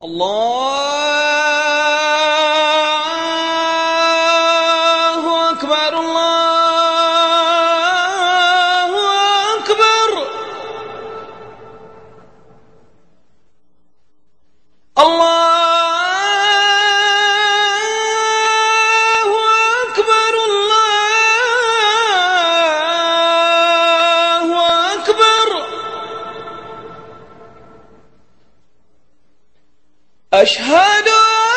அல்லாஹு அக்பர் அல்லாஹு அக்பர் அல்லாஹு அக்பர் அல்லாஹு அக்பர் أشهد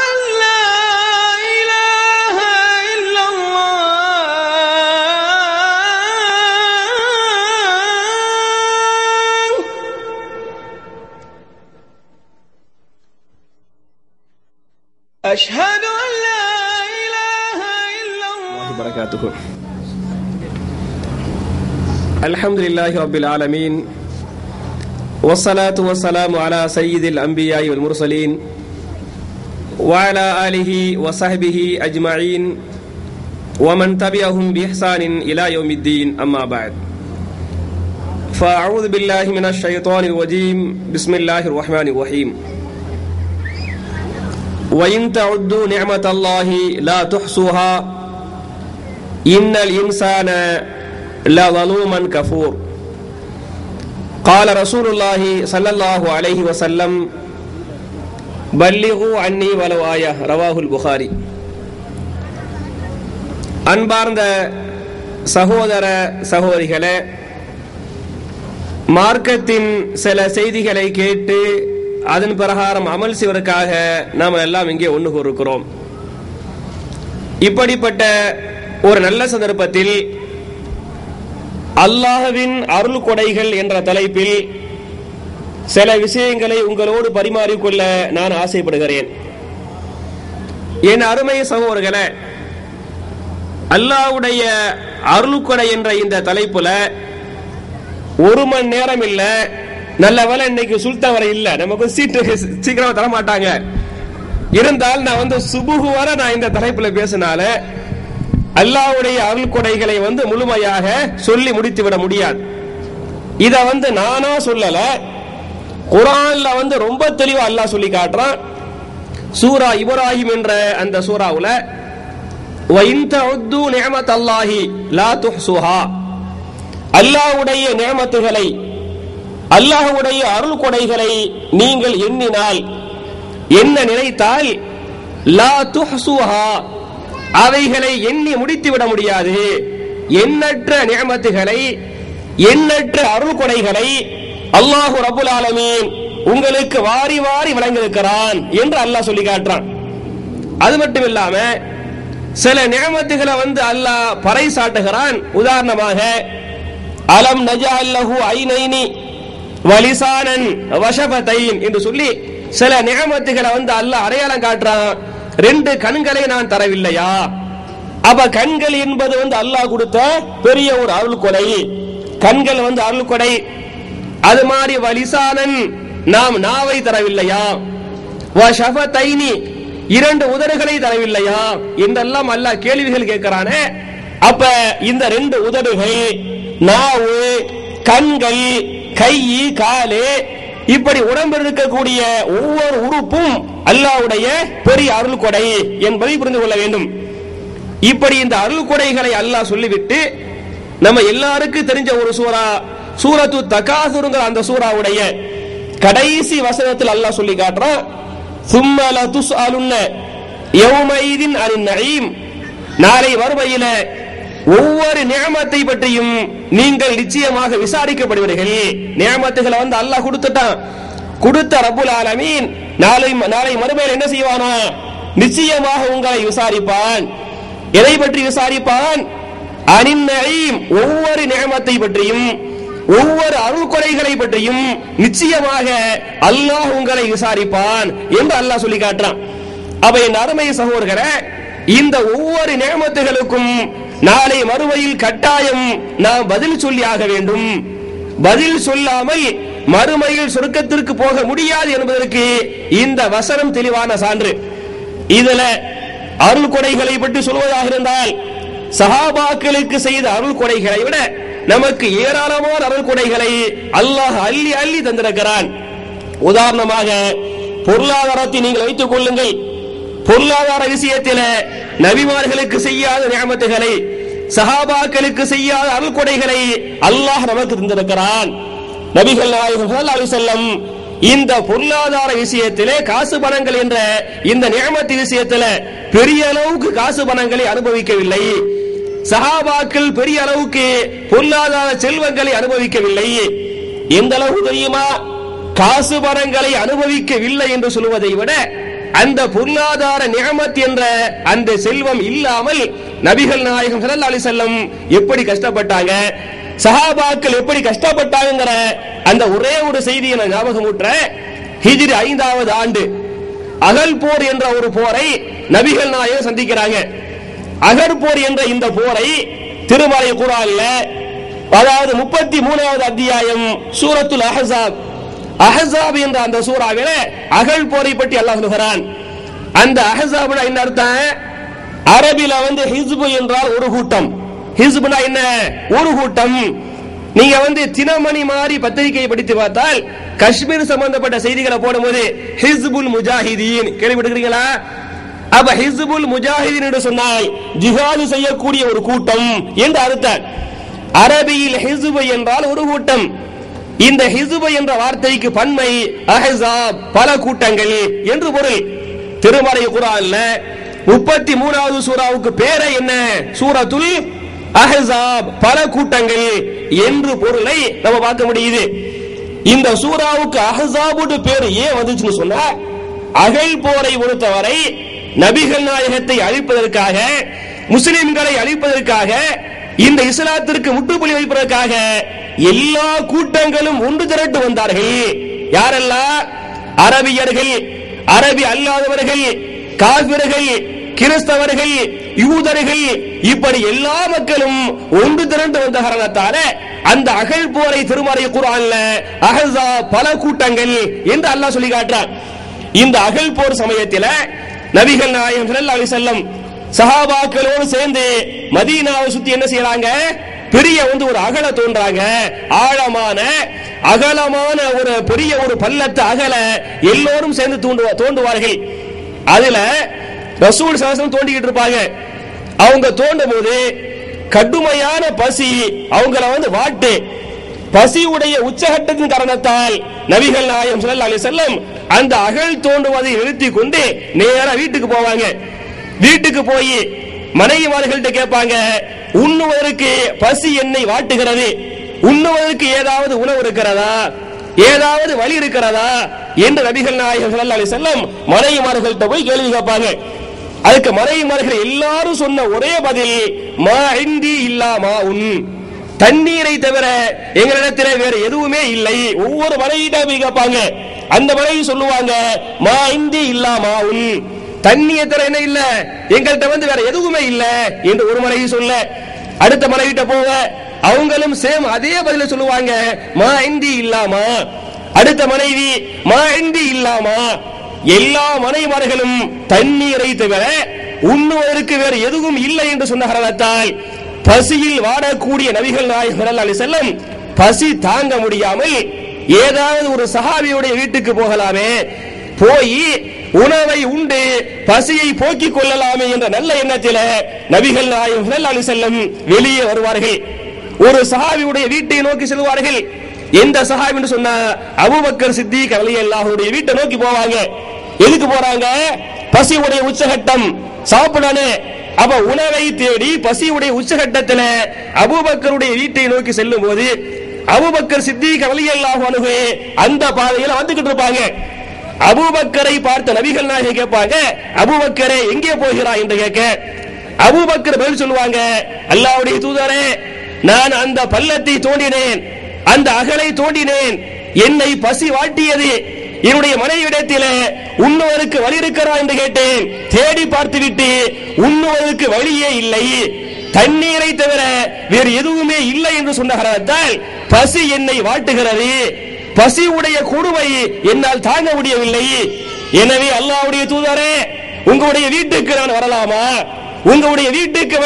أن لا إله إلا الله أشهد أن لا إله إلا الله وبركاته. الحمد لله رب العالمين والصلاة والسلام على سيد الأنبياء والمرسلين وعلى آله وصحبه أجمعين ومن تبعهم بإحسان إلى يوم الدين أما بعد فأعوذ بالله من الشيطان الرجيم بسم الله الرحمن الرحيم وإن تعدوا نعمة الله لا تحصوها إن الإنسان لظلوما كفور قال رسول الله صلى الله عليه وسلم பல்லிகு அன்னி வலவ் ஆயா ரவாஹுல் புகாரி. அன்பார்ந்த சகோதர சகோதரிகளே, மார்க்கத்தின் சில செய்திகளை கேட்டு அதன் பிரகாரம் அமல் செய்வதற்காக நாம் எல்லாம் இங்கே ஒன்று கூறுகிறோம். இப்படிப்பட்ட ஒரு நல்ல சந்தர்ப்பத்தில் அல்லாஹ்வின் அருள் கொடைகள் என்ற தலைப்பில் சில விஷயங்களை உங்களோடு பரிமாறிக்கொள்ள நான் ஆசைப்படுகிறேன். என் அருமை சகோதரர்களே, அல்லாஹ்வுடைய அருள்கொடை என்ற இந்த தலைப்புல ஒரு மணி நேரம் இல்ல, நல்ல வேலை இன்னைக்கு சுல்தான் வரை இல்ல, நமக்கு சீட்டு சீக்கிரமா தர மாட்டாங்க. இருந்தால் நான் சுபுகு வர நான் இந்த தலைப்புல பேசினால அல்லாஹ்வுடைய அருள்கொடைகளை முழுமையாக சொல்லி முடித்து விட முடியாது. இத நானா சொல்லல, குர்ஆன்ல ரொம்ப தெளிவா அல்லாஹ் சொல்லி காட்டுறான். சூரா இப்ராஹிம் என்ற அந்த சூராவுல வஇன் தஉது நிஅமத்தல்லாஹி லா துஹ்சுஹா, அல்லாஹ்வுடைய நிஅமத்துகளை, அல்லாஹ்வுடைய அருள் கொடைகளை நீங்கள் எண்ணினால், என்ன நினைத்தால், லா துஹ்சுஹா, அவைகளை எண்ணி முடித்து விட முடியாது. எண்ணற்ற நிஅமத்துகளை, எண்ணற்ற அருள் கொடைகளை அல்லாஹு ரப்புல் ஆலமீன் உங்களுக்கு வாரி வாரி வழங்கியிருக்கிறான் என்று அல்லாஹ் சொல்லி காட்டுறான். அது மட்டும் இல்லாம சில நிஅமத்துகளை அல்லாஹ் பறைசாட்டுகிறான். உதாரணமாக அலம் நஜஅல் லஹு ஐனைனி வலிசானன் வஷஃபதைன் என்று சொல்லி சில நிஅமத்துகளை அல்லாஹ் அடையாளம் காட்டுறான். ரெண்டு கண்களை நான் தரவில்லையா? அப்ப கண்கள் என்பது அல்லாஹ் கொடுத்த பெரிய ஒரு அருள் கொடை. கண்கள் அருள் கொடை. அது மாதிரி வலிசானன், நாம் நாவை தரவில்லையா? வஷஃபதைனி, இரண்டு உதடுகளை தரவில்லையா என்றெல்லாம் அல்லாஹ் கேள்விகள் கேட்கிறானே. அப்ப இந்த ரெண்டு உதடுகள், நாவு, கண்கள், கை, காலு, இப்படி உடம்பில் இருக்கக்கூடிய ஒவ்வொரு உறுப்பும் அல்லாஹ்வுடைய பெரிய அருள் கொடை என்பதை புரிந்து கொள்ள வேண்டும். இப்படி இந்த அருள் கொடைகளை அல்லாஹ் சொல்லிவிட்டு நம்ம எல்லாருக்கும் தெரிஞ்ச ஒரு சூரா, சூரத்து தகாசுருங்கிற அந்த சூராவுடைய கடைசி வசனத்தில் அல்லாஹ் சொல்லி காட்டுறான். சும்ம லதுஸ்அலுன்ன யௌமைதின் அனின் நஈம், நாளை வறுமையில ஒவ்வொரு நிஅமத்தை பற்றியும் நீங்கள் நிச்சயமாக விசாரிக்கப்படுவீர்கள். நிஅமத்துகளை அல்லாஹ் கொடுத்துட்டான். கொடுத்த ரப்புல் ஆலமீன் நாளை மறுமையில் என்ன செய்வானா? நிச்சயமாக உங்களை விசாரிப்பான். எதை பற்றி விசாரிப்பான்? அனின் நஈம், ஒவ்வொரு நிஅமத்தை பற்றியும், ஒவ்வொரு அருள் கொடைகளை பற்றியும் நிச்சயமாக அல்லாஹ் உங்களை விசாரிப்பான் என்று அல்லாஹ் சொல்லி காட்டுறான். அப்ப என் அருமை சகோதரர்களே, இந்த ஒவ்வொரு நிஅமத்துகளுக்கும் நாளை மறுமையில் கட்டாயம் நாம் பதில் சொல்லி ஆக வேண்டும். பதில் சொல்லாமல் மறுமையில் சொர்க்கத்திற்கு போக முடியாது என்பதற்கு இந்த வசனம் தெளிவான சான்று. இதுல அருள் கொடைகளை பற்றி சொல்வதாக இருந்தால், சஹாபாக்களுக்கு செய்த அருள் கொடைகளை விட நமக்கு ஏராளமான அருள் கொடைகளை அல்லாஹ் அள்ளி அள்ளி தந்திருக்கிறான். உதாரணமாக பொருளாதாரத்தை நீங்கள் வைத்துக் கொள்ளுங்கள். பொருளாதார விஷயத்தில் நபிமார்களுக்கு செய்யாத நியமத்துகளை, சஹாபாக்களுக்கு செய்யாத அருள்கொடைகளை அல்லாஹ் நமக்கு தந்திருக்கிறான். நபிகள் நாயகம் ஸல்லல்லாஹு அலைஹி வஸல்லம் இந்த பொருளாதார விஷயத்திலே காசு பணங்கள் என்ற இந்த நியமத்து விஷயத்தில் பெரிய அளவுக்கு காசு பணங்களை அனுபவிக்கவில்லை. சஹாபாக்கள் பெரிய அளவுக்கு பொருளாதார செல்வங்களை அனுபவிக்கவில்லை. எந்த அளவுக்கு தெரியுமா? காசு பணங்களை அனுபவிக்கவில்லை என்று சொல்வதை விட அந்த பொருளாதார நியமத் என்ற அந்த செல்வம் இல்லாமல் நபிகள் நாயகம் ஸல்லல்லாஹு அலைஹி வஸல்லம் எப்படி கஷ்டப்பட்டாங்க, சஹாபாக்கள் எப்படி கஷ்டப்பட்டாங்கங்கிற அந்த ஒரே ஒரு செய்தியை நான் ஞாபகமூற்ற. ஹிஜ்ரி 5வது ஆண்டு அகல் போர் என்ற ஒரு போரை நபிகள் நாயகம் சந்திக்கிறாங்க. அகர் போர் என்ற இந்த போரை திருமறை குர்ஆன்ல, அதாவது 33வது அத்தியாயம் சூரத்துல் அஹ்ஸாப், அஹ்ஸாப் என்ற அந்த சூறாவில அகல் போரை பற்றி அல்லாஹ் சொல்கிறான். அந்த அஹ்ஸாப்னா என்ன அர்த்தம்? அரபில ஹிஸ்பு என்றால் ஒரு கூட்டம். ஹிஸ்புனா என்ன? ஒரு கூட்டம். நீங்க தினமணி மாதிரி பத்திரிகையை படித்து பார்த்தால் காஷ்மீர் சம்பந்தப்பட்ட செய்திகளை போடும்போது ஹிஸ்புல் முஜாஹிதீன் கேள்விப்பட்டிருக்கீங்களா? அப்ப ஹிஸ்புல் முஜாஹிதீன் என்று சொன்னால் ஜிஹாது செய்யக்கூடிய ஒரு கூட்டம் என்று அர்த்தம். அரபியில் ஹிஸ்பு என்றால் ஒரு கூட்டம். இந்த ஹிஸ்பு என்ற வார்த்தைக்கு பன்மை அஹ்ஸாப், பல கூட்டங்கள் என்று பொருள். திருமறை குர்ஆன்ல 33வது சூராவுக்கு பேரே என்ன? சூரத்துல் அஹ்ஸாப், பல கூட்டங்கள் என்று பொருளை நம்ம பார்க்க முடியுது. இந்த சூராவுக்கு அஹ்ஸாபுடைய பேர் ஏன் வந்துச்சுன்னு சொன்னா, அகல் போரை பொறுத்தவரை நபிகள் நாயகத்தை அழிப்பதற்காக, முஸ்லிம்களை அழிப்பதற்காக, இந்த இஸ்லாத்திற்கு முற்றுப்புள்ளி வைப்பதற்காக எல்லா கூட்டங்களும் ஒன்று திரட்டு வந்தார்கள். யாரெல்லாம்? அரபியர்கள், அரபி அல்லாதவர்கள், காபிர்கள், கிறிஸ்தவர்கள், யூதர்கள், இப்படி எல்லா மக்களும் ஒன்று திரண்டு வந்த காரணத்தால அந்த அகல் போரை திருமறை குர்ஆன்ல அஹ்ஸாப், பல கூட்டங்கள் என்று அல்லாஹ் சொல்லி காட்டுறான். இந்த அகல் போர் சமயத்தில் நபிகள் நாயகம் ஸல்லல்லாஹு அலைஹி வஸல்லம் சஹாபாக்களோடு சேர்ந்து மதீனாவை சுத்தி என்ன செய்யறாங்க? பெரிய ஒரு அகல தோன்றாங்க. ஆழமான அகலமான ஒரு பெரிய ஒரு பள்ளத்தை அகல எல்லோரும் சேர்ந்து தோண்டுவார்கள். அதுல ரசூல் ஸல்லல்லாஹு அலைஹி வஸல்லம் தோண்டிக்கிட்டு இருப்பாங்க. அவங்க தோண்டும் போது கடுமையான பசி அவங்கள வாட்டு. பசியுடைய உச்சகட்டத்தின் காரணத்தால் நபிகள் நாயகம் ஸல்லல்லாஹு அலைஹி வஸல்லம் அந்த அகல் தோண்டுவதை நிறுத்தி கொண்டு நேரா வீட்டுக்கு போவாங்க. வீட்டுக்கு போய் மனைவிமார்கள்ட்ட கேட்பாங்க, உண்ணுவதற்கு பசி என்னை வாட்டுகிறது, உண்ணுவதற்கு ஏதாவது உணவு இருக்கிறதா, ஏதாவது வழி இருக்கிறதா என்று நபிகள் நாயகம் ஸல்லல்லாஹு அலைஹி வஸல்லம் மனைவிமார்கள்ட்ட போய் கேள்வி கேட்பாங்க. அதுக்கு மனைவிமார்கள் எல்லாரும் சொன்ன ஒரே பதில், மா இந்தி இல்லா மா உன், தண்ணீரை தவிர எங்களிடத்தில் வேற எதுவுமே இல்லை. ஒவ்வொரு மனைவிட்ட போய் கேட்பாங்க. அந்த மனைவி சொல்லுவாங்க, மா இந்தி இல்லா மா உன், தண்ணியை தவிர என்ன இல்ல, எங்கள்கிட்ட வேற எதுவுமே இல்ல என்று ஒரு மனைவி சொல்ல. அடுத்த மனைவிட்ட போக அவங்களும் சேம் அதே பதில சொல்லுவாங்க, மா இந்தி இல்லாமா. அடுத்த மனைவி மா இந்தி இல்லாமா. எல்லா மனைவிமார்களும் தண்ணீரை தவிர உண்ணுவதற்கு வேற எதுவும் இல்லை என்று சொன்ன காரணத்தால் பசியில் வாடக்கூடிய நபிகள் நாயகம் ஸல்லல்லாஹு அலைஹி வஸல்லம் பசி தாங்க முடியாமல் ஏதாவது ஒரு சஹாபியுடைய வீட்டுக்கு போகலாமே, போய் உணவை உண்டு பசியை போக்கிக் கொள்ளலாமே என்ற நல்ல எண்ணத்தில் நபிகள் நாயகம் ஸல்லல்லாஹு அலைஹி வஸல்லம் வெளியே வருவார்கள். ஒரு சஹாபியுடைய வீட்டை நோக்கி செல்வார்கள். எந்த சஹாபி என்று சொன்னா அபூபக்கர் சித்திக் ரலியல்லாஹு அன்ஹுடைய வீட்டை நோக்கி போவாங்க. எதுக்கு போறாங்க? பசியுடைய உச்சகட்டம், சாப்பிடணும். அப்ப உணவை தேடி பசியுடைய உச்சகட்டத்தில் அபூபக்கருடைய வீட்டை நோக்கி செல்லும் போது அபூபக்கர் சித்திக் ரலியல்லாஹு அன்ஹு அந்த பாதையில் வந்துகிட்டு இருப்பாங்க. அபூபக்கரை பார்த்த நபிகள் நாயகம் கேட்பாங்க, அபூபக்கரே எங்கே போகிறாய் என்று கேட்க அபூபக்கர் பதில் சொல்லுவாங்க, அல்லாஹ்வுடைய தூதரே, நான் அந்த பள்ளத்தை தோண்டினேன், அந்த அகலை தோண்டினேன், என்னை பசி வாட்டியது, என்னுடைய மனைவிடத்தில் உண்ணுவதற்கு வழி இருக்கிறா என்று கேட்டேன். தேடி பார்த்துவிட்டு உண்ணுவதற்கு வழியே இல்லை, தண்ணீரை தவிர வேறு எதுவுமே இல்லை என்று சொன்ன காரணத்தால் பசி என்னை வாட்டுகிறது, பசி உடைய கொடுமை என்னால் தாங்க முடியவில்லை. எனவே அல்லாஹ்வுடைய தூதரே, உங்களுடைய வீட்டுக்கு நான் வரலாமா? உங்களுடைய வீட்டுக்கு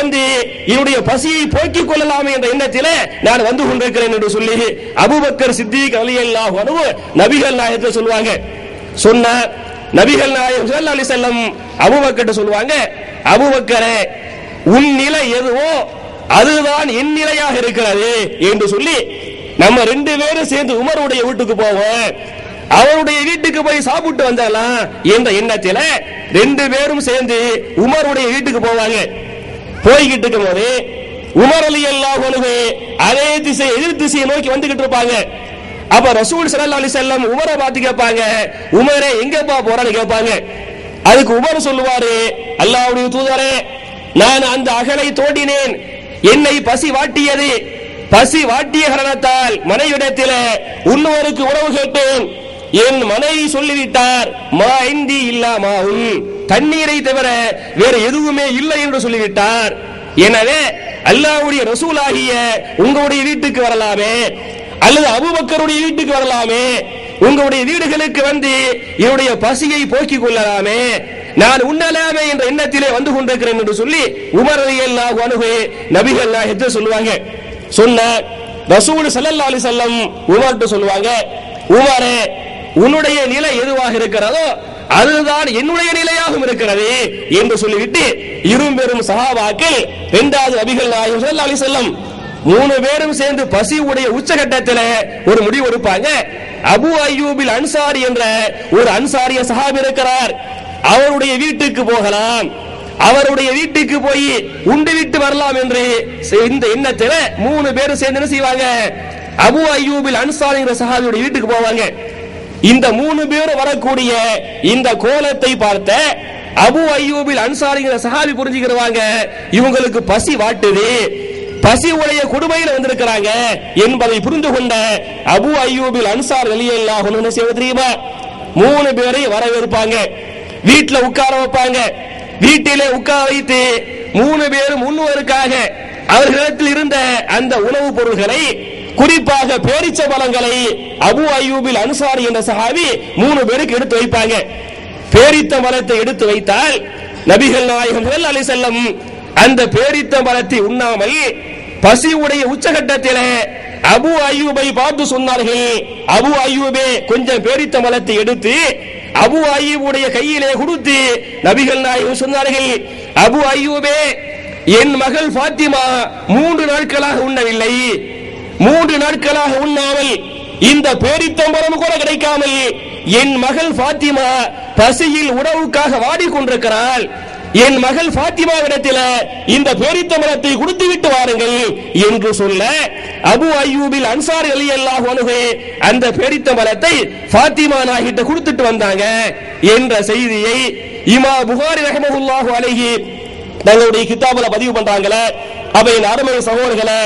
என்னுடைய பசியை போக்கிக் கொள்ளலாமே என்ற எண்ணத்தில் நான் வந்து கொண்டிருக்கிறேன் என்று சொல்லி அபூபக்கர் சித்திக் ரலியல்லாஹு அன்ஹு நபிகள் நாயகத்தை சொல்லுவாங்க. சொன்ன நபிகள் நாயகம் ஸல்லல்லாஹு அலைஹி வஸல்லம் அபூபக்கர்ட்ட சொல்லுவாங்க, அபூபக்கரே உன் நிலை எதுவோ அதுதான் என் நிலையாக இருக்கிறது என்று சொல்லி நம்ம 2 பேரும் சேர்ந்து உமருடைய வீட்டுக்கு போவோம், அவருடைய வீட்டுக்கு போய் சாப்பிட்டு வந்தலாம் என்ற எண்ணத்தில 2 பேரும் சேர்ந்து உமருடைய வீட்டுக்கு போவாங்க. போய்கிட்டு இருக்கும் போது உமர் ரலியல்லாஹு அன்ஹு அதே திசை எதிர் திசையை நோக்கி வந்துகிட்டு இருப்பாங்க. அப்ப ரசூல் ஸல்லல்லாஹு அலைஹி வஸல்லம் உமரை பார்த்து கேட்பாங்க, உமரே எங்கப்பா போறான்னு கேட்பாங்க. அதுக்கு உமர் சொல்லுவாரு, அல்லாஹ்வுடைய தூதரே நான் அந்த அகலை தோண்டினேன், என்னை பசி வாட்டியது, பசி வாட்டிய காரணத்தால் மனைவிடத்தில் இன்னொருக்கு உணவு கேட்டேன், என் மனைவி சொல்லிவிட்டார் மா இந்தி இல்லா மாவும், தண்ணீரை தவிர வேற எதுவுமே இல்லை என்று சொல்லிவிட்டார். எனவே அல்லாஹ்வுடைய ரசூலாகிய உங்களுடைய வீட்டுக்கு வரலாமே அல்லது அபூபக்கருடைய வீட்டுக்கு வரலாமே, உங்களுடைய வீடுகளுக்கு வந்து என்னுடைய பசியை போக்கிக் கொள்ளலாமே, நான் உண்ணலாமே என்ற எண்ணத்திலே வந்து கொண்டிருக்கிறேன் என்று சொல்லி உமர் ரலியல்லாஹு அன்ஹு நபிகள் நாயகத்தை சொல்லுவாங்க. சொன்ன ரசூல் ஸல்லல்லாஹு அலைஹி வஸல்லம் உமர்ட்ட சொல்லுவாங்க, உமரே உன்னுடைய நிலை எதுவாக இருக்கிறதோ அதுதான் என்னுடைய நிலையாகவும் இருக்கிறது என்று சொல்லிவிட்டு இரும்பெரும் சஹாபாக்கள் 2வது நபிகள் நாயகம் ஸல்லல்லாஹு அலைஹி வஸல்லம் 3 பேரும் சேர்ந்து பசி உடைய உச்சகட்டத்தில் ஒரு முடிவு எடுப்பாங்க. அபு அய்யூபில் அன்சாரி என்ற ஒரு அன்சாரிய சஹாபி இருக்கிறார், அவருடைய வீட்டுக்கு போகலாம், அவருடைய வீட்டுக்கு போய் உண்டு விட்டு வரலாம் என்று இந்த எண்ணத்தில் 3 பேரும் சேர்ந்து என்ன செய்வாங்க, அபு அய்யூபில் அன்சாரி என்ற சஹாபியுடைய வீட்டுக்கு போவாங்க. இந்த 3 பேரும் வரக்கூடிய இந்த கோலத்தை பார்த்த அபு அய்யூபில் அன்சாரி என்ற சஹாபி புரிஞ்சுக்கிறாங்க, இவங்களுக்கு பசி வாட்டுது, பசி உடைய கொடுமையில வந்திருக்கிறாங்க என்பதை புரிந்து கொண்ட அபு அய்யூபில் அன்சார் ரலியல்லாஹு அன்ஹு என்ன செய்வது தெரியுமா, 3 பேரை வரவேற்பாங்க, வீட்டுல உட்கார வைப்பாங்க. வீட்டிலே உட்கார வைத்து 3 பேரும் முன்னுவருக்காக அவர்களிடத்தில் இருந்த அந்த உணவுப் பொருள்களை, குறிப்பாக பேரிச்ச பழங்களை அபு அய்யூபில் அன்சாரி என்ற சஹாபி 3 பேருக்கு எடுத்து வைப்பாங்க. பேரித்த மரத்தை எடுத்து வைத்தால் நபிகள் நாயகம் ஸல்லல்லாஹு அலைஹி வஸல்லம் அந்த பேரித்த மரத்தை உண்ணாமல் பசி உடைய உச்சகட்டத்தில் அபு அய்யூபை பார்த்து சொன்னார்கள், அபு அய்யூபே கொஞ்சம் பேரித்த மரத்தை எடுத்து அபு அய்யூபுடைய கையிலே கொடுத்து நபிகள் நாயகம் சொன்னார்கள், அபு அய்யூபே என் மகள் ஃபாத்திமா 3 நாட்களாக உண்ணவில்லை, 3 நாட்களாக உண்ணாமல் இந்த பேரித்தம்பரம் கூட கிடைக்காமல் என் மகள் ஃபாத்திமா பசியில் உணவுக்காக வாடிக்கொண்டிருக்கிறாள், என் மகள் ஃபாத்திமாவிடத்தில் இந்த பேரித்தம்பரத்தை கொடுத்து விட்டு வாருங்கள் என்று சொல்ல அபு அய்யூபில் அன்சாரி ரலியல்லாஹு அன்ஹு அந்த பேரித்தம்பரத்தை ஃபாத்திமா நாயிட்ட கொடுத்துட்டு வந்தாங்க என்ற செய்தியை இமாம் புகாரி ரஹ்மத்துல்லாஹி அலைஹி தங்களுடைய கிதாபுல பதிவு பண்றாங்களே. அப்ப என் அருமை சகோதரர்களே,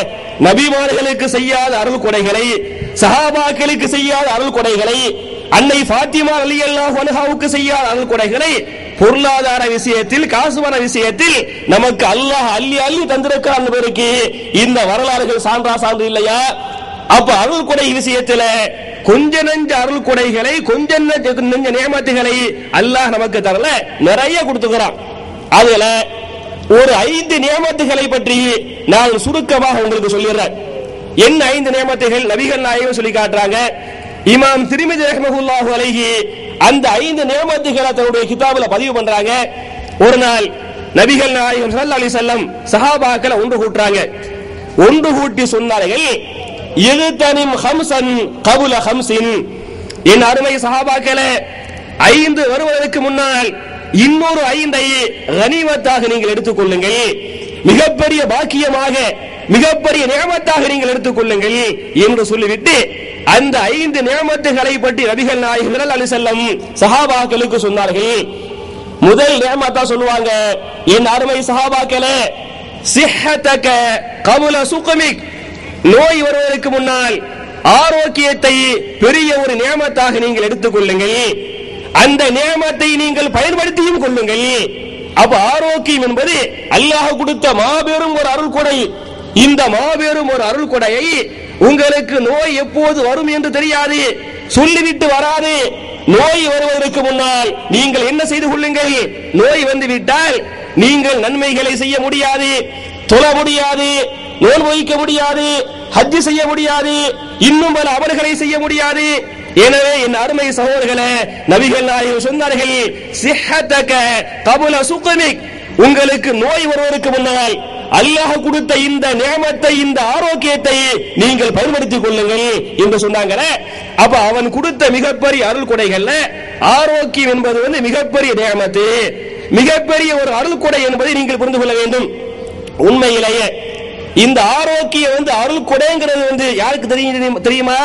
நபிமார்களுக்கு செய்யாத அருள் கொடைகளை, சஹாபாக்களுக்கு செய்யாத அருள் கொடைகளை, அன்னை ஃபாத்திமா ரலியல்லாஹு அன்ஹாவுக்கு செய்யாத அருள் கொடைகளை பொருளாதார விஷயத்தில், காசுவன விஷயத்தில் நமக்கு அல்லாஹ் அள்ளி அள்ளி தந்திருக்கிறான் என்பதற்கு இந்த வரலாறுகள் சான்று இல்லையா? அப்ப அருள் கொடை விஷயத்தில் கொஞ்ச நெஞ்ச அருள் கொடைகளை, கொஞ்ச நெஞ்ச நியமத்துகளை அல்லாஹ் நமக்கு தரல, நிறைய கொடுத்துக்கிறான். அதுல ஒரு 5 நியமத்துகளை பற்றி நான் சுருக்கமாக உங்களுக்கு சொல்லிடுறேன். என்ன 5 நியமத்துகள் நபிகள் நாயகம் சொல்லி காட்டுறாங்க. இமாம் திர்மிதி ரஹ்மத்துல்லாஹி அலைஹி அந்த 5 நியமத்துகளை தன்னுடைய கிதாபுல பதிவு பண்றாங்க. ஒரு நாள் நபிகள் நாயகம் ஸல்லல்லாஹு அலைஹி வஸல்லம் சஹாபாக்களை ஒன்று கூட்டுறாங்க. ஒன்று கூட்டி சொன்னார்கள், இஹ்தனிம் ஹம்ஸன் கபுல ஹம்ஸின், என் அருமை சஹாபாக்களே 5 வருவதற்கு முன்னால் இன்னொரு 5ஐ கனிமத்தாக நீங்கள் எடுத்துக் கொள்ளுங்கள், மிகப்பெரிய பாக்கியமாக, மிகப்பெரிய நியமத்தாக நீங்கள் எடுத்துக் கொள்ளுங்கள் என்று சொல்லிவிட்டு அந்த 5 நியமத்துகளை பற்றி நபிகள் நாயகம் ஸல்லல்லாஹு அலைஹி வஸல்லம் சஹாபாக்களுக்கு சொன்னார்கள். முதல் நியமத்தா சொல்லுவாங்க, என் அருமை சஹாபாக்களே, சிஹ்ஹதக கபுல சுக்மிக், நோய் வருவதற்கு முன்னால் ஆரோக்கியத்தை பெரிய ஒரு நியமத்தாக நீங்கள் எடுத்துக் கொள்ளுங்கள், அந்த நியமத்தை நீங்கள் பயன்படுத்தியும் கொள்ளுங்கள். அப்ப ஆரோக்கியம் என்பது அல்லாஹ் கொடுத்த மாபெரும் ஒரு அருள் கொடை. இந்த மாபெரும் ஒரு அருள் கொடையை உங்களுக்கு நோய் எப்போது வரும் என்று தெரியாது, சொல்லிவிட்டு வராது. நோய் வருவதற்கு முன்னால் நீங்கள் என்ன செய்து கொள்ளுங்கள், நோய் வந்து விட்டால் நீங்கள் நன்மைகளை செய்ய முடியாது, தொழ முடியாது, நோன்பு வைக்க முடியாது, ஹஜ் செய்ய முடியாது, இன்னும் பல அமல்களை செய்ய முடியாது. எனவே என் அருமை சகோதரர்களே, நபிகள் நாயகம் சொன்னார்கள், சிஹ்ஹதக கபுல சுக்மிக், உங்களுக்கு நோய் வருவதற்கு முன்னால் அல்லாஹ் கொடுத்த இந்த நியமத்தை, இந்த ஆரோக்கியத்தை நீங்கள் பயன்படுத்திக் கொள்ளுங்கள் என்று சொன்னாங்களே. அப்ப அவன் கொடுத்த மிகப்பெரிய அருள் கொடைகள்ல ஆரோக்கியம் என்பது மிகப்பெரிய நியமத்து, மிகப்பெரிய ஒரு அருள் கொடை என்பதை நீங்கள் புரிந்து கொள்ள வேண்டும். உண்மையிலேயே இந்த ஆரோக்கியம் அருள் கொடைங்கிறது யாருக்கு தெரியுமா?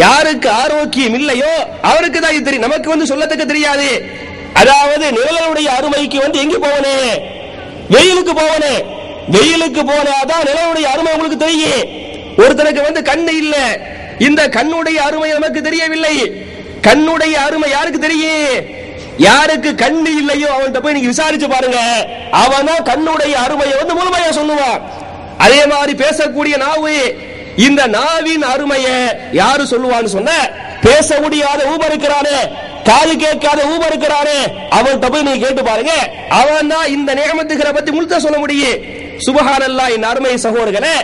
யாருக்கு ஆரோக்கியம் இல்லையோ அவருக்கு தான் இது தெரியும். நமக்கு சொல்லத்தக்க தெரியாது. அதாவது நிழலுடைய அருமைக்கு எங்க போவனே? வெயிலுக்கு போவனே. வெயிலுக்கு போனாதான் நிழலுடைய அருமை உங்களுக்கு தெரியும். ஒருத்தனுக்கு கண்ணு இல்ல, இந்த கண்ணுடைய அருமை நமக்கு தெரியவில்லை. கண்ணுடைய அருமை யாருக்கு தெரியும்? யாருக்கு கண்ணு இல்லையோ அவன்கிட்ட போய் நீங்க விசாரிச்சு பாருங்க, அவன் தான் கண்ணுடைய அருமையை முழுமையா சொல்லுவான். அதே மாதிரி பேசக்கூடிய நாவு, இந்த நாவின் அருமையை யாரு சொல்லுவான்னு சொன்ன, பேச முடியாத ஊபர் இருக்கிறானே, காது கேட்காத ஊபர் இருக்கிறானே, அவன்கிட்ட போய் நீங்க கேட்டு பாருங்க, அவன் தான் இந்த நியமத்துகளை பத்தி முழுக்க சொல்ல முடியும். சுபஹானல்லாஹ். என் அருமை சகோதரர்களே,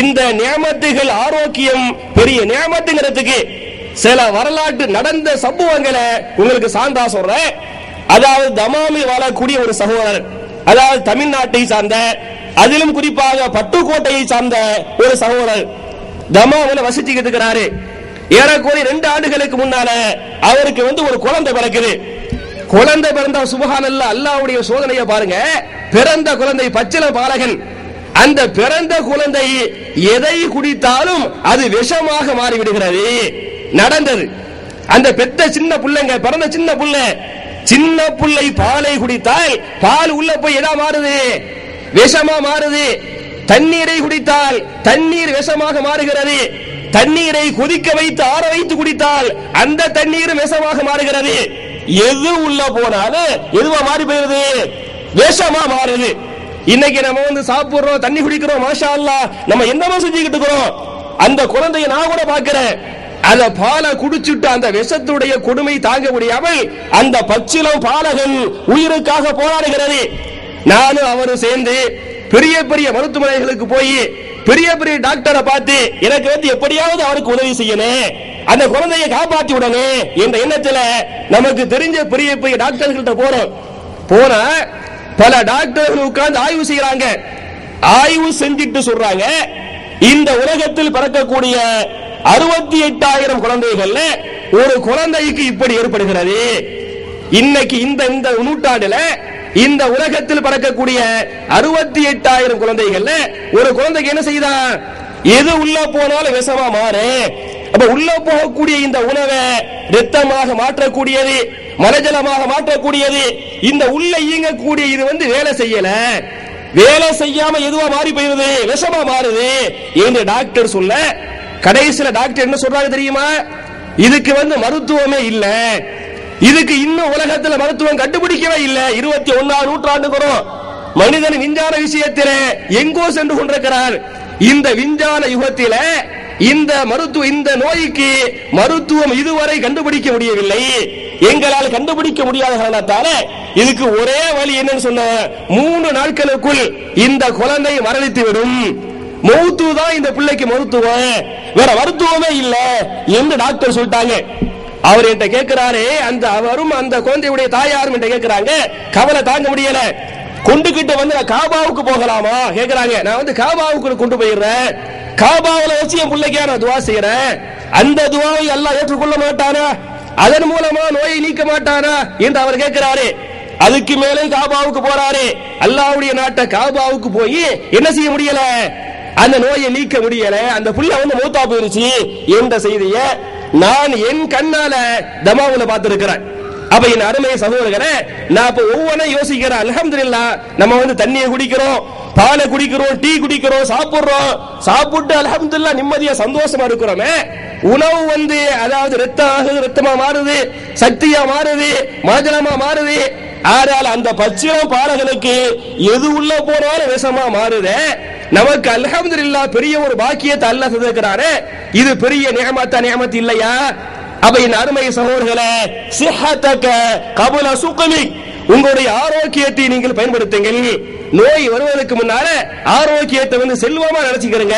இந்த நியமத்துகள் ஆரோக்கியம் பெரிய நியமத்துங்கிறதுக்கு சில வரலாற்று நடந்த சம்பவங்களை உங்களுக்கு சான்றா சொல்றேன். அதாவது தமாமில் வாழக்கூடிய ஒரு சகோதரர், அதாவது தமிழ்நாட்டை சார்ந்த, அதிலும் குறிப்பாக பட்டுக்கோட்டையை சார்ந்த ஒரு சகோதரர் தமாமில் வசிச்சுக்கிட்டு இருக்கிறாரு. ஏறக்குறைய 2 ஆண்டுகளுக்கு முன்னால அவருக்கு ஒரு குழந்தை பிறக்குது. குழந்தை பிறந்தா சுபஹானல்லாஹ், அல்லாஹ்வுடைய சோதனையை பாருங்க. பிறந்த குழந்தை பச்சிள பாலகன். அந்த பிறந்த குழந்தை எதை குடித்தாலும் அது விஷமாக மாறிவிடுகிறது. நடந்தது. அந்த பெத்த சின்ன பிள்ளைங்க, பிறந்த சின்ன பிள்ளை, சின்ன பிள்ளை பாலை குடித்தால் பால் உள்ள போய் எதா மாறுது? விஷமா மாறுது. தண்ணீரை குடித்தால் தண்ணீர் விஷமாக மாறுகிறது. தண்ணீரை கொதிக்க வைத்து ஆற வைத்து குடித்தால் அந்த தண்ணீர் விஷமாக மாறுகிறது. எது உள்ள போனாலும் எதுவா மாறி போயிருது? விஷமா மாறுது. இன்னைக்கு நம்ம சாப்பிடுறோம், தண்ணி குடிக்கிறோம், மாஷா அல்லாஹ், நம்ம என்னமா செஞ்சுக்கிட்டு இருக்கிறோம்? அந்த குழந்தையை நான் கூட பார்க்கிறேன், அந்த பாலை குடிச்சுட்டு அந்த விஷத்துடைய கொடுமை தாங்க முடியாமல் அந்த பச்சிளம் பாலகன் உயிருக்காக போராடுகிறது. நானும் அவரும் சேர்ந்து பெரிய பெரிய மருத்துவமனைகளுக்கு போய் பெரிய பெரிய டாக்டரை பார்த்து எனக்கு எப்படியாவது அவருக்கு உதவி செய்யணும், அந்த குழந்தையை காப்பாற்றி விடணும் என்ற எண்ணத்துல நமக்கு தெரிஞ்ச பெரிய பெரிய டாக்டர்கள்ட்ட போறோம். போனா பல டாக்டர்கள் உட்கார்ந்து ஆய்வு செய்யறாங்க. ஆய்வு செஞ்சிட்டு சொல்றாங்க, இந்த உலகத்தில் பிறக்கக்கூடிய 68,000 குழந்தைகள்ல ஒரு குழந்தைக்கு இப்படி ஏற்படுகிறது. இன்னைக்கு இந்த நூற்றாண்டுல இந்த உலகத்தில் பிறக்கக்கூடிய 68,000 குழந்தைகள்ல ஒரு குழந்தைக்கு என்ன செய்தான்? எது உள்ள போனாலும் விஷமா மாறு. அப்ப உள்ள போகக்கூடிய இந்த உணவை இரத்தமாக மாற்றக்கூடியது, மலஜலமாக மாற்றக்கூடியது, இந்த உள்ள இயங்கக்கூடிய இது வேலை செய்யல. வேலை செய்யாம எதுவா மாறி போயிருது? விஷமா மாறுது என்று டாக்டர் சொல்ல, கடைசியில டாக்டர் என்ன சொல்றாங்க தெரியுமா? இதுக்கு மருத்துவமே இல்ல, இதுக்கு இன்னும் உலகத்தில் மருத்துவம் கண்டுபிடிக்கவே இல்லை. 21ஆம் நூற்றாண்டுக்கு மனிதன் விஞ்ஞான விஷயத்தில் எங்கோ சென்று கொண்டிருக்கிறார். இந்த விஞ்ஞான யுகத்தில இந்த நோய்க்கு மருத்துவம் இதுவரை கண்டுபிடிக்க முடியவில்லை. எங்களால் கண்டுபிடிக்க முடியாத காரணத்தால இதுக்கு ஒரே வழி என்னன்னு சொன்ன, 3 நாட்களுக்குள் இந்த குழந்தை மரணித்து விடும். மௌத்து தான் இந்த பிள்ளைக்கு மருத்துவம், வேற மருத்துவமே இல்ல என்று டாக்டர் சொல்லிட்டாங்க. அவர் என்கிட்ட கேட்கிறாரு, அவரும் அந்த குழந்தையுடைய தாயாரும் என்கிட்ட கேட்கிறாங்க, கவலை தாங்க முடியல, கொண்டுகிட்டு காபாவுக்கு போகலாமா கேட்கிறாங்க. நான் காபாவுக்கு கொண்டு போயிடுறேன், காபாவில் வச்சு என் பிள்ளைக்கா நான் துவா செய்யறேன், அந்த துவாவை எல்லாம் ஏற்றுக்கொள்ள மாட்டானா? அதன் மூலமா நோயை நீக்க மாட்டானா என்று அவர் கேட்கிறாரு. அதுக்கு மேலே காபாவுக்கு போறாரு. அல்லாஹ்வுடைய நாட்டை காபாவுக்கு போய் என்ன செய்ய முடியல? அந்த நோயை நீக்க முடியல, அந்த புள்ள மௌத்தா போயிருச்சு என்ற செய்தியை நான் என் கண்ணால தமாவுல பார்த்திருக்கிறேன். அப்ப என் அருமை சகோதரர்களே, நான் இப்ப ஒவ்வொன்றும் யோசிக்கிறேன். அல்ஹம்துலில்லாஹ், நம்ம தண்ணியை குடிக்கிறோம், பாலை குடிக்கிறோம், டீ குடிக்கிறோம், சாப்பிடுறோம், சாப்பிட்டு அல்ஹம்துலில்லாஹ் நிம்மதியா சந்தோஷமா இருக்கிறோமே. உணவு அதாவது ரத்தமா மாறுது, சக்தியா மாறுது, மலஜலமா மாறுது. ஆனால் அந்த பச்சிளம் பாலகனுக்கு எது உள்ள போனாலும் விஷமா மாறுதே. நமக்கு அல்ஹம்துலில்லாஹ் பெரிய ஒரு பாக்கியத்தை அல்லாஹ் தந்திருக்கிறாரே, இது பெரிய நியமத் இல்லையா? அப்ப என் அருமை சகோதரர்களே, சிஹ்ஹதக கபுல சுக்மிக், உங்களுடைய ஆரோக்கியத்தை நீங்கள் பயன்படுத்துங்கள். நோய் வருவதற்கு முன்னால ஆரோக்கியத்தை வந்து செல்வமா நினைச்சுக்கிறங்க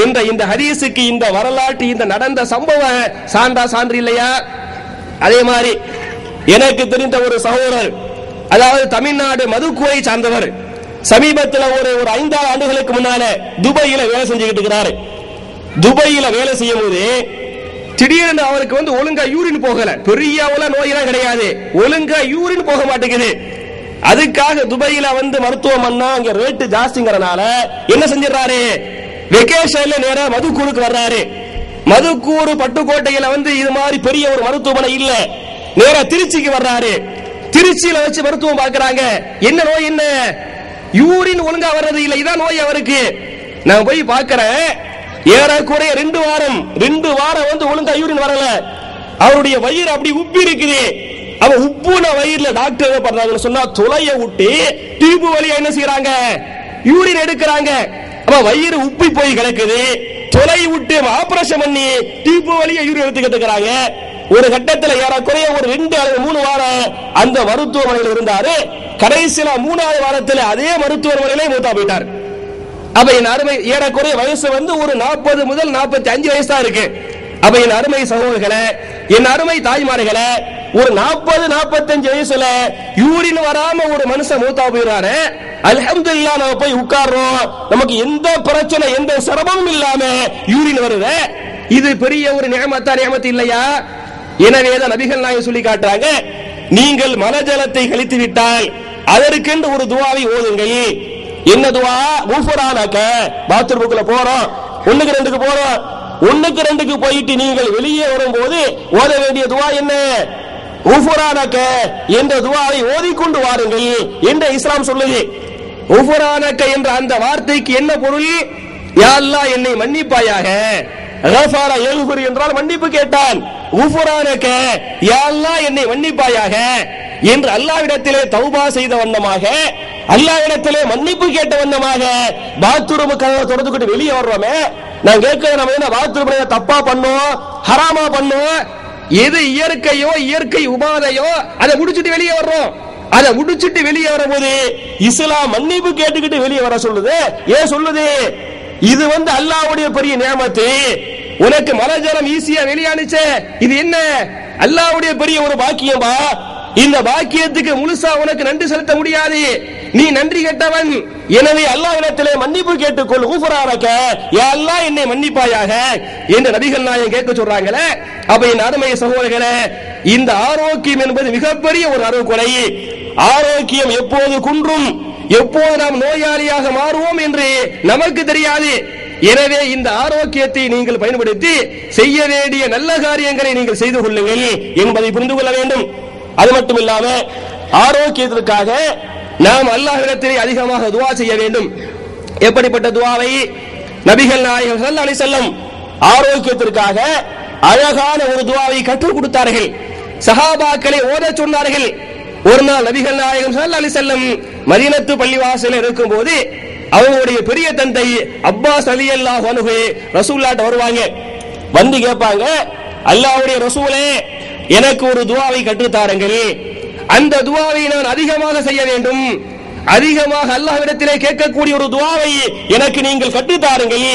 என்ற இந்த ஹதீஸுக்கு, இந்த வரலாற்று, இந்த நடந்த சம்பவம் சான்று இல்லையா? அதே மாதிரி எனக்கு தெரிந்த ஒரு சகோதரர், அதாவது தமிழ்நாடு மதுக்கூரை சார்ந்தவர், சமீபத்தில் ஒரு 5 ஆண்டுகளுக்கு முன்னால துபாயில வேலை செஞ்சுக்கிட்டு இருக்கிறாரு. துபாயில வேலை செய்யும் போது திடீர்னு அவருக்கு வந்து ஒழுங்கா யூரின் போகல. பெரிய நோயெல்லாம் கிடையாது, ஒழுங்கா யூரின் போக மாட்டேங்குது. அதுக்காக துபாயில வந்து மருத்துவம் பண்ணா அங்க ரேட்டு ஜாஸ்திங்கறனால என்ன செஞ்சிடறாரு, வெகேஷன்ல நேரா மதுக்கூருக்கு வர்றாரு. மதுக்கூறு பட்டுக்கோட்டையில வந்து இது மாதிரி பெரிய ஒரு மருத்துவமனை இல்ல, நேரா திருச்சிக்கு வர்றாரு. திருச்சியில வச்சு மருத்துவம் பார்க்கறாங்க. என்ன நோய், என்ன யூரின் ஒழுங்கா வர்றது இல்ல, இதான் நோய் அவருக்கு. நான் போய் பார்க்கிறேன், ஏறக்குறைய 2 வாரம் வந்து ஒழுங்கா யூரின் வரல. அவருடைய வயிறு அப்படி உப்பி இருக்குது. அவன் உப்புன வயிறுல டாக்டர் என்ன பண்றாங்கன்னு சொன்னா, துளைய விட்டு டியூப் வழியா என்ன செய்யறாங்க, யூரின் எடுக்கிறாங்க. அவன் வயிறு உப்பி போய் கிடக்குது. துளை விட்டு ஆபரேஷன் பண்ணி டியூப் வழியா யூரின் எடுத்துக்கிட்டு இருக்கிறாங்க. ஒரு கட்டத்தில் ஏறக்குறைய ஒரு 2 அல்லது 3 வாரம் அந்த மருத்துவமனையில் இருந்தாரு. கடைசியில 3வது வாரத்தில் அதே மருத்துவமனையிலே மூத்தா போயிட்டார். அப்ப என் அருமை ஏறக்குறைய வயசு வந்து ஒரு 40 முதல் 45 வயசு தான் இருக்கு. அப்ப என் அருமை சகோதரர்களே, என் அருமை தாய்மார்களே, ஒரு 40-45 வயசுல யூரின் வராம ஒரு மனுஷன் மூத்தா போயிறாரு. அல்ஹம்துலில்லாஹ், நம்ம போய் உட்கார்றோம், நமக்கு எந்த பிரச்சனை எந்த சிரமமும் இல்லாம யூரின் வருது. இது பெரிய ஒரு நியமத்து இல்லையா? எனவே தான் நபிகள் நாயகம் சொல்லி காட்டுறாங்க, நீங்கள் மலஜலத்தை கழித்து விட்டால் அதற்கென்று ஒரு துஆவை ஓதுங்கள். என்ன துஆ? குஃபரானக. பாத்ரூமுக்குள்ள போறோம், 1க்கு 2க்கு போறோம், 1க்கு 2க்கு போயிட்டு நீங்கள் வெளியே வரும்போது ஓத வேண்டிய துஆ என்ன? குஃபரானக என்ற துஆவை ஓதிக்கொண்டு வாருங்கள் என்று இஸ்லாம் சொல்லுது. குஃபரானக என்ற அந்த வார்த்தைக்கு என்ன பொருள்? யா அல்லாஹ், என்னை மன்னிப்பாயாக. கஃபார யக்ஃபிர் என்றால் மன்னிப்பு கேட்டான். குஃபரானக, யா அல்லாஹ், என்னை மன்னிப்பாயாக என்று அல்லாஹ்விடத்திலே தௌபா செய்த வண்ணமாக, அல்லாஹ்விடத்திலே மன்னிப்பு கேட்ட வண்ணமாக பாத்ரூம் கதவை திறந்துக்கிட்டு வெளியே வர்றோமே, நான் கேட்கிறேன், நம்ம என்ன பாத்ரூம்ல தப்பா பண்ணோம், ஹராமா பண்ணோம்? எது இயற்கையோ, இயற்கை உபாதையோ அதை முடிச்சுட்டு வெளியே வர்றோம். அதை முடிச்சுட்டு வெளியே வரும்போது இஸ்லாம் மன்னிப்பு கேட்டுக்கிட்டு வெளியே வர சொல்லுது. ஏன் சொல்லுது? இது வந்து அல்லாஹ்வுடைய பெரிய நியமத்து. உனக்கு மலஜலம் ஈஸியா வெளியானுச்சே, இது என்ன? அல்லாஹ்வுடைய பெரிய ஒரு பாக்கியமா. இந்த பாக்கியத்துக்கு முழுசா உனக்கு நன்றி செலுத்த முடியாது, நீ நன்றி கெட்டவன். எனவே அல்லாஹ்விடத்திலே மன்னிப்பு கேட்டுக்கொள். குஃபரானக, யா அல்லாஹ், என்னை மன்னிப்பாயாக என்று நபிகள் நாயகம் கேட்க சொல்றாங்களே. அப்ப என் அருமை சகோதரர்களே, இந்த ஆரோக்கியம் என்பது மிகப்பெரிய ஒரு அருள்கொடை. ஆரோக்கியம் எப்போது குன்றும், எப்போது நாம் நோயாளியாக மாறுவோம் என்று நமக்கு தெரியாது. எனவே இந்த ஆரோக்கியத்தை நீங்கள் பயன்படுத்தி செய்ய வேண்டிய நல்ல காரியங்களை நீங்கள் செய்து கொள்ளுங்கள் என்பதை புரிந்து கொள்ள வேண்டும். அது மட்டும் இல்லாம ஆரோக்கியத்திற்காக நாம் அல்லாஹ்விடத்திலே அதிகமாக துஆ செய்ய வேண்டும். எப்படிப்பட்ட துஆவை? நபிகள் நாயகம் ஸல்லல்லாஹு அலைஹி வஸல்லம் ஆரோக்கியத்திற்காக அழகான ஒரு துஆவை கற்றுக் கொடுத்தார்கள். சஹாபாக்களை ஓதச் சொன்னார்கள். ஒரு நாள் நபிகள் நாயகம் ஸல்லல்லாஹு அலைஹி வஸல்லம் மதீனத்து பள்ளிவாசலில் இருக்கும்போது அவங்களுடைய பெரிய தந்தை அப்பாஸ் ரலியல்லாஹு அன்ஹு ரசூலுல்லாஹ்ட்ட வருவாங்க. வந்து கேட்பாங்க, அல்லாஹ்வுடைய ரசூலே, எனக்கு ஒரு துஆவை கற்றுத் தாருங்கள். அந்த துஆவை நான் அதிகமாக செய்ய வேண்டும். அதிகமாக அல்லாஹ்விடத்திலே கேட்கக்கூடிய ஒரு துஆவை எனக்கு நீங்கள் கற்றுத் தாருங்கள்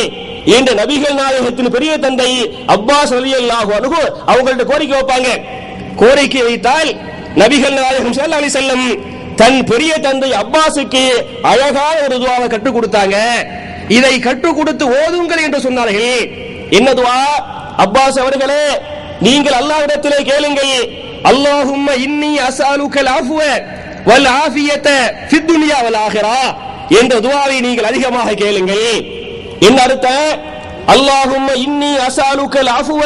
என்று நபிகள் நாயகத்தின் பெரிய தந்தை அப்பாஸ் ரலியல்லாஹு அன்ஹு அவங்கள்ட்ட கோரிக்கை வைப்பாங்க. கோரிக்கை வைத்தால் நபிகள் நாயகம் ஸல்லல்லாஹு அலைஹி வஸல்லம் தன் பெரிய தந்தை அப்பாஸுக்கு அழகான ஒரு துஆவை கற்றுக் கொடுத்தாங்க. இதை கற்றுக் கொடுத்து ஓதுங்கள் என்று சொன்னார்கள். என்ன துஆ? அப்பாஸ் அவர்களே, நீங்கள் அல்லாஹ்விடத்திலே கேளுங்கள், அல்லாஹும்ம இன்னி அஸ்அலுக்கல் அஃவ வல் ஆஃபியத ஃபித் துன்யா வல் ஆகிரா என்ற துஆவை நீங்கள் அதிகமாக கேளுங்கள். என்ன அர்த்தம்? அல்லாஹும்ம இன்னி அஸ்அலுக்கல் அஃவ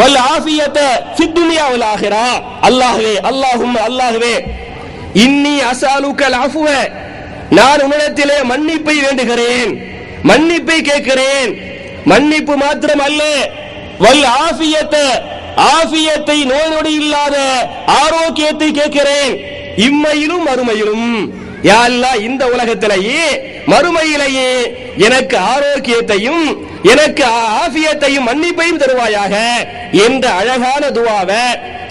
வல் ஆஃபியத ஃபித் துன்யா வல் ஆகிரா. அல்லாஹ்வே, அல்லாஹும்ம, அல்லாஹ்வே, இன்னி அஸ்அலுக்கல் அஃவ, நான் உன்னிடத்திலே மன்னிப்பை வேண்டுகிறேன், மன்னிப்பை கேட்கிறேன். மன்னிப்பு மாத்திரம் அல்ல, வல் ஆஃபியத, ஆஃபியத்தை, நோய் நொடி இல்லாத ஆரோக்கியத்தை கேட்கிறேன். இம்மையிலும் மறுமையிலும் யா அல்லாஹ் இந்த உலகத்திலேயே மறுமையிலேயே எனக்கு ஆரோக்கியத்தையும் எனக்கு ஆஃபியத்தையும் மன்னிப்பையும் தருவாயாக என்ற அழகான துஆவை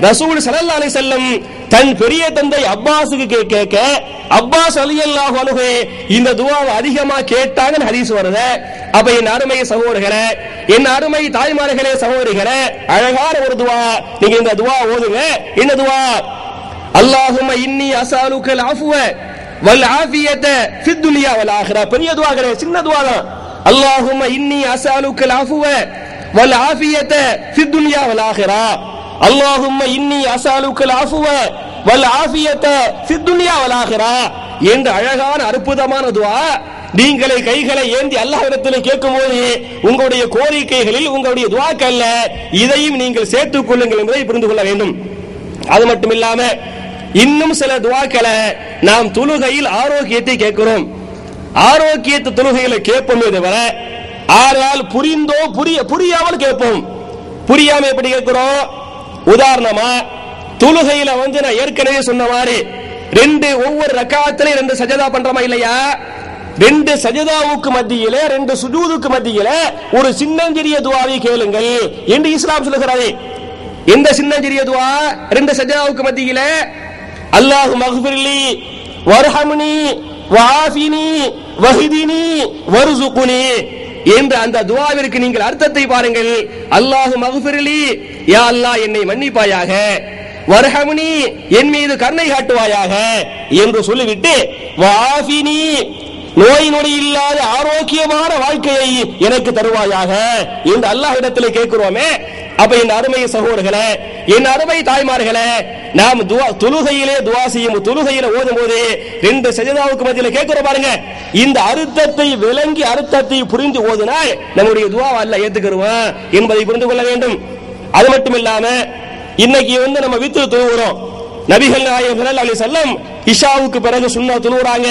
ரசூல் ஸல்லல்லாஹு அலைஹி வஸல்லம் தன் பெரிய தந்தை அப்பாஸுக்கு கேட்க அப்பாஸ் ரலியல்லாஹு அன்ஹு இந்த துஆவை அதிகமா கேட்டாங்கன்னு ஹதீஸ் வருது. அப்ப என் அருமை சகோதரர்களே, என் அருமை தாய்மார்களே, சகோதரிகளே, அழகான ஒரு துஆ. நீங்க இந்த துஆ ஓதுங்க. என்ன துஆ? அல்லாஹும்ம இன்னி அஸ்அலுக்கல் அஃவ வல் ஆஃபியத ஃபித் துன்யா வல் ஆখিরা. பெரிய துஆ கிடையாது, சின்ன துஆ தான். அல்லாஹும்ம இன்னி அஸ்அலுக்கல் அஃவ வல் ஆஃபியத ஃபித் துன்யா வல் ஆখিরা. அல்லாஹும்ம இன்னி அஸ்அலுக்கல் அஃவ வல் ஆஃபியத ஃபித் துன்யா வல் ஆখিরা என்ற அழகான அற்புதமான துஆ நீங்களே கைகளை ஏந்தி அல்லாஹ்விடத்தில் கேட்கும்போது உங்களுடைய கோரிக்கைகளில் உங்களுடைய துஆக்கல்ல இதையும் நீங்கள் சேர்த்துக் கொள்ளுங்கள் என்பதை புரிந்து கொள்ள வேண்டும். அது மட்டும் இல்லாம இன்னும் சில துஆக்களை நாம் தொழுகையில் ஆரோக்கியத்தை கேட்கிறோம். ஆரோக்கியத்தை தொழுகையில கேட்போமே தவிர ஆரால் புரிந்தோ புரியாமல் கேட்போம். புரியாம எப்படி கேட்கிறோம்? உதாரணமா தொழுகையில நான் ஏற்கனவே சொன்ன மாதிரி ஒவ்வொரு ரக்காத்திலே 2 சஜதா பண்றோமா இல்லையா? 2 சஜதாவுக்கு மத்தியில 2 சுஜூதுக்கு மத்தியில ஒரு சின்னஞ்சிறிய துஆவை கேளுங்கள் என்று இஸ்லாம் சொல்லுகிறது. எந்த சின்னஞ்சிறிய துஆ? 2 சஜதாவுக்கு மத்தியில அல்லாஹு மக்ஃபிர்லி வர்ஹம்னி வஆஃபினி வஹ்தினி வர்சுக்னி என்ற அந்த துஆவிற்கு நீங்கள் அர்த்தத்தை பாருங்கள். அல்லாஹு மக்ஃபிர்லி, யா அல்லாஹ் என்னை மன்னிப்பாயாக, வர்ஹம்னி என் மீது கருணை காட்டுவாயாக என்று சொல்லிவிட்டு வஆஃபினி நோய் நொடி இல்லாத ஆரோக்கியமான வாழ்க்கையை எனக்கு தருவாயாக என்று அல்லாஹ்விடத்தில் கேட்கிறோமே. அப்ப என் அருமை சகோதரர்களே, என் அருமை தாய்மார்களே, நாம் தொழுகையிலே துஆ செய்யும், தொழுகையில ஓதும் போது 2 சஜதாவுக்கு மத்தியில கேட்கிறோம் பாருங்க. இந்த அர்த்தத்தை விளங்கி அர்த்தத்தை புரிந்து ஓதினால் நம்முடைய துஆவை அல்லாஹ் ஏத்துக்குவான் என்பதை புரிந்து கொள்ள வேண்டும். அது மட்டும் இல்லாம இன்னைக்கு நம்ம வித்ர் தொழுகிறோம். நபிகள் நாயகம் ஸல்லல்லாஹு அலைஹி வஸல்லம் இஷாவுக்கு பிறகு சுன்னா தொழுகிறாங்க.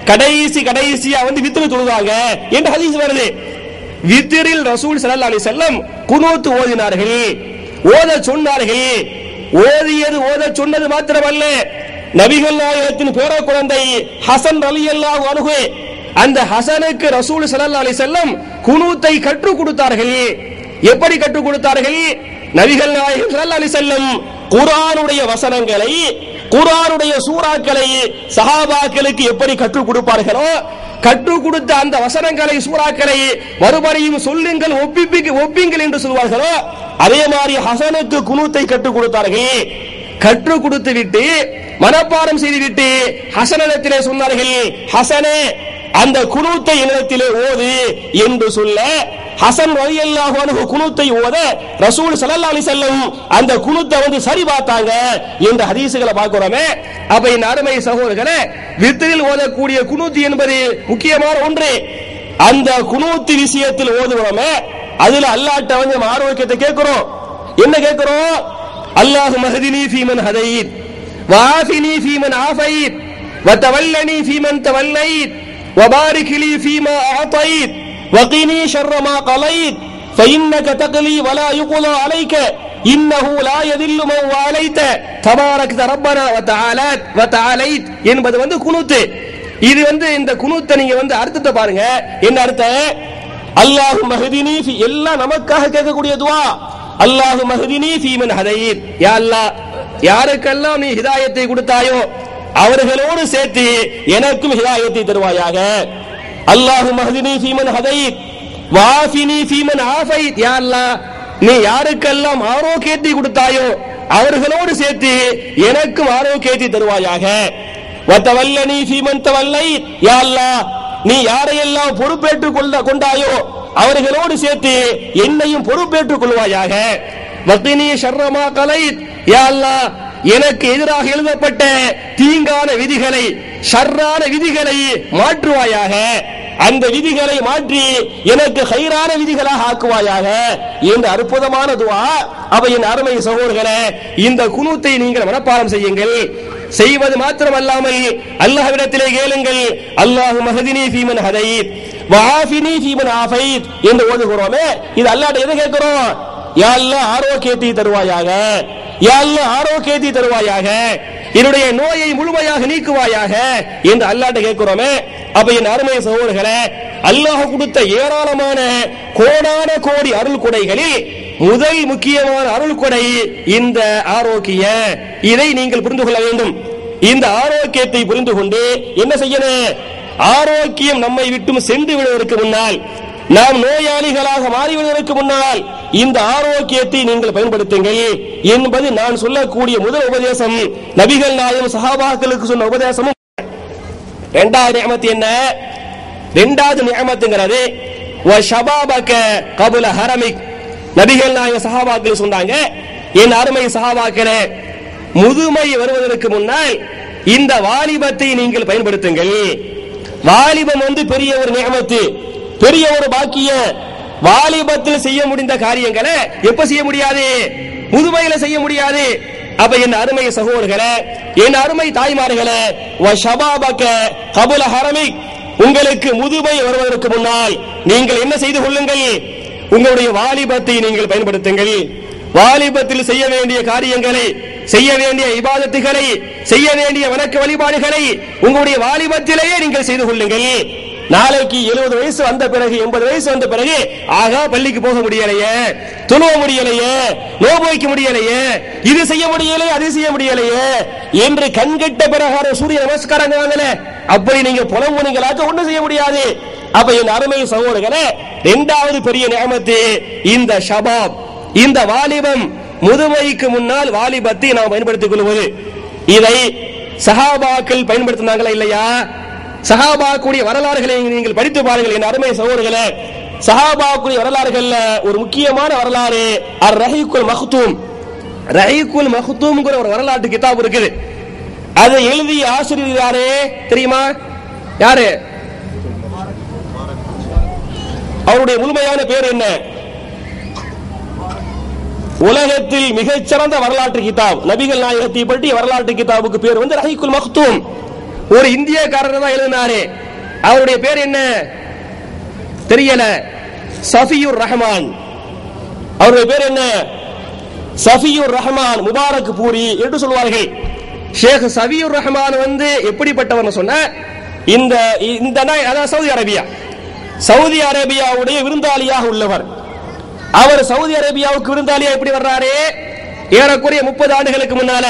கடைசியா வித்ர் தொழுவாங்க என்று ஹதீஸ் வருது. வித்ரில் ரசூல் ஸல்லல்லாஹு அலைஹி வஸல்லம் குனூத் ஓதினார்கள், ஓத சொன்னார்கள். ஓத சொன்னது மாத்திரமல்ல, நபிகள் நாயகத்தின் பேர குழந்தை ஹசன் ரலியல்லாஹு அன்ஹு, அந்த ஹசனுக்கு ரசூல் ஸல்லல்லாஹு அலைஹி வஸல்லம் குனூத்தை கற்றுக் கொடுத்தார்கள். எப்படி கற்றுக் கொடுத்தார்கள்? நபிகள் நாயகம் ஸல்லல்லாஹு அலைஹி வஸல்லம் குர்ஆனுடைய வசனங்களை, குர்ஆனுடைய சூறாக்களை சஹாபாக்களுக்கு எப்படி கற்றுக் கொடுப்பார்களோ, கற்றுக் கொடுத்த அந்த வசனங்களை சூறாக்களை மறுபடியும் சொல்லுங்கள், ஒப்பிங்கள் என்று சொல்வார்களோ, அதே மாதிரி ஹசனுக்கு குனூத்தை கற்றுக் கொடுத்தார்கள். கற்றுக் கொடுத்து விட்டு மனப்பாடம் செய்துவிட்டு ஹசனிடத்திலே சொன்னார்கள், ஹசனே அந்த குனூத்தை என்னிடத்திலே ஓது என்று சொல்ல, ஹசன் ரலியல்லாஹு அன்ஹு குனூத்தை ஓத ரசூல் ஸல்லல்லாஹு அலைஹி வஸல்லம் அந்த குனூத்தை சரி பார்த்தாங்க என்ற ஹதீஸ்களை பார்க்கிறோமே. அப்ப என் அருமை சகோதரர்களே, வித்ரில் ஓதக்கூடிய குனூத் என்பது முக்கியமான ஒன்று. அந்த குனூத் விஷயத்தில் ஓதுறோமே, அதுல அல்லாஹ்ட்ட நம்ம ஆரோக்கியத்தை கேட்கிறோம். என்ன கேட்கிறோம்? அல்லாஹு மஹ்தினி ஃபீமன் ஹதைத் வஆஃபினி ஃபீமன் ஆஃபைத் வதவல்லனி ஃபீமன் தவல்லைத் وبارك لي فيما أعطيت وقني شر ما قضيت فإنك تقضي ولا يقضى عليك إنه لا يذل من واليت تباركت ربنا وتعاليت என்பது குனூத். இது இந்த குனூத்தை நீங்க அர்த்தத்தை பாருங்க. என்ன அர்த்தம்? அல்லாஹு மஹ்தினி ஃபீ, எல்லாம் நமக்காக கேட்கக்கூடிய துஆ. அல்லாஹு மஹ்தினி ஃபீமன் ஹதைத், யா அல்லாஹ் யாருக்கெல்லாம் நீ ஹிதாயத்தை கொடுத்தாயோ அவர்களோடு சேர்த்து எனக்கும் ஹிதாயத்தை தருவாயாக. அல்லாஹு மஹ்தினி ஃபீமன் ஹதைத் வஆஃபினி ஃபீமன் ஆஃபைத், யா அல்லாஹ் நீ யாருக்கெல்லாம் ஆரோக்கியத்தை கொடுத்தாயோ அவர்களோடு சேர்த்து எனக்கும் ஆரோக்கியத்தை தருவாயாக. வதவல்லனி ஃபீமன் தவல்லைத், யா அல்லாஹ் நீ யாரையெல்லாம் பொறுப்பேற்றுக் கொண்டாயோ அவர்களோடு சேர்த்து என்னையும் பொறுப்பேற்றுக் கொள்வாயாக. வக்னி ஷர்ர மா கலைத், யா அல்லாஹ் எனக்கு எதிராக எழுதப்பட்ட தீங்கான விதிகளை, ஷர்ரான விதிகளை மாற்றுவாயாக. அந்த விதிகளை மாற்றி எனக்கு கைரான விதிகளாக ஆக்குவாயாக என்ற அற்புதமான துஆ. அப்ப என் அருமை சகோதரர்களே, இந்த குனூத்தை நீங்கள் மனப்பாடம் செய்யுங்கள். செய்வது மாத்திரமல்லாமல் அல்லாஹ்விடத்திலே கேளுங்கள். அல்லாஹு மஹ்தினி ஃபீமன் ஹதைத் வஆஃபினி ஃபீமன் ஆஃபைத் என்று ஓதுகிறோமே, இது அல்லாஹ்ட்ட எதை யா அல்லாஹ் ஆரோக்கியத்தை தருவாயாக, யா அல்லாஹ் ஆரோக்கியத்தை தருவாயாக. என்னுடைய நோயை முழுமையாக நீக்குவாயாக என்று அல்லாஹ்ட்ட கேட்கிறோமே. அப்ப என் அருமை சகோதரர்களே, அல்லாஹ் கொடுத்த ஏராளமான கோடான கோடி அருள் கொடைகளில் முதல் முக்கியமான அருள் கொடை இந்த ஆரோக்கியம். இதை நீங்கள் புரிந்து கொள்ள வேண்டும். இந்த ஆரோக்கியத்தை புரிந்து கொண்டு என்ன செய்யணும்? ஆரோக்கியம் நம்மை விட்டும் சென்று விடுவதற்கு முன்னால், நாம் நோயாளிகளாக மாறிவிடுவதற்கு முன்னால் இந்த ஆரோக்கியத்தை நீங்கள் பயன்படுத்துங்கள் என்பது நான் சொல்லக்கூடிய முதல் உபதேசம். நபிகள் நாயகம் சஹாபாக்களுக்கு சொன்ன உபதேசமும். இரண்டாவது நியமத்து என்ன? இரண்டாவது நியமத்துங்கிறது வஷபாபக கபுல ஹரமிக். நபிகள் நாயகம் சஹாபாக்கள் சொன்னாங்க, என் அருமை சஹாபாக்களே, முதுமை வருவதற்கு முன்னால் இந்த வாலிபத்தை நீங்கள் பயன்படுத்துங்கள். வாலிபம் பெரிய ஒரு நியமத்து, பெரிய ஒரு பாக்கியம். வாலிபத்தில் செய்ய முடிந்த காரியங்களை எப்ப செய்ய முடியாது? முதுமையில செய்ய முடியாது. அப்ப என் அருமை சகோதரர்களே, என் அருமை தாய்மார்களே, வஷபாபக கபுல ஹரமிக், உங்களுக்கு முதுமை வருவதற்கு முன்னால் நீங்கள் என்ன செய்து கொள்ளுங்கள்? உங்களுடைய வாலிபத்தை நீங்கள் பயன்படுத்துங்கள். வாலிபத்தில் செய்ய வேண்டிய காரியங்களை, செய்ய வேண்டிய இபாதத்துகளை, செய்ய வேண்டிய வணக்க வழிபாடுகளை உங்களுடைய வாலிபத்திலேயே நீங்கள் செய்து கொள்ளுங்கள். நாளைக்கு 70 வயசு வந்த பிறகு, 80 வயசு வந்த பிறகு, ஆகா பள்ளிக்கு போக முடியலையே, தொழுவ முடியலையே, நோன்பு வைக்க முடியலையே, இது செய்ய முடியலையே, அது செய்ய முடியலையே என்று கண்கட்ட பிரகாரம் சூரிய நமஸ்காரம் வாங்கல, அப்படி நீங்க புலம்புனீங்களாக்க ஒன்றும் செய்ய முடியாது. அப்ப என் அருமை சகோதரர்களே, இரண்டாவது பெரிய நியமத்து இந்த ஷபாப், இந்த வாலிபம். முதுமைக்கு முன்னால் வாலிபத்தை நாம் பயன்படுத்திக் கொள்வது. இதை சஹாபாக்கள் பயன்படுத்தினாங்களா இல்லையா? சஹாபாக்குடைய வரலாறுகளை நீங்கள் படித்து பாருங்கள் என் அருமை சகோதரர்களே. சஹாபாக்குடைய வரலாறுகள்ல ஒரு முக்கியமான வரலாறு அர்-ரஹீக்குல் மக்தூம். ரஹீக்குல் மக்தூம்ங்கிற ஒரு வரலாற்று கிதாப் இருக்குது. அதை எழுதிய ஆசிரியர் யாரு தெரியுமா? யாரு? அவருடைய முழுமையான பேர் என்ன? உலகத்தில் மிகச்சிறந்த வரலாற்று கிதாப், நபிகள் நாயகத்தை பற்றி வரலாற்று கிதாபுக்கு பேர் ரஹீக்குல் மக்தூம். ஒரு இந்தியக்காரர் தான் எழுதினாரு. அவருடைய பேர் என்ன தெரியல. சஃபியுர் ரஹ்மான். அவருடைய பேர் என்ன? சஃபியுர் ரஹ்மான் முபாரக் பூரி என்று சொல்வார்கள். ஷேக் சஃபியுர் ரஹ்மான் எப்படிப்பட்டவர் சொன்ன, இந்த சவுதி அரேபியா, சவுதி அரேபியாவுடைய விருந்தாளியாக உள்ளவர். அவர் சவுதி அரேபியாவுக்கு விருந்தாளியா எப்படி வர்றாரு? ஏறக்குறைய 30 ஆண்டுகளுக்கு முன்னால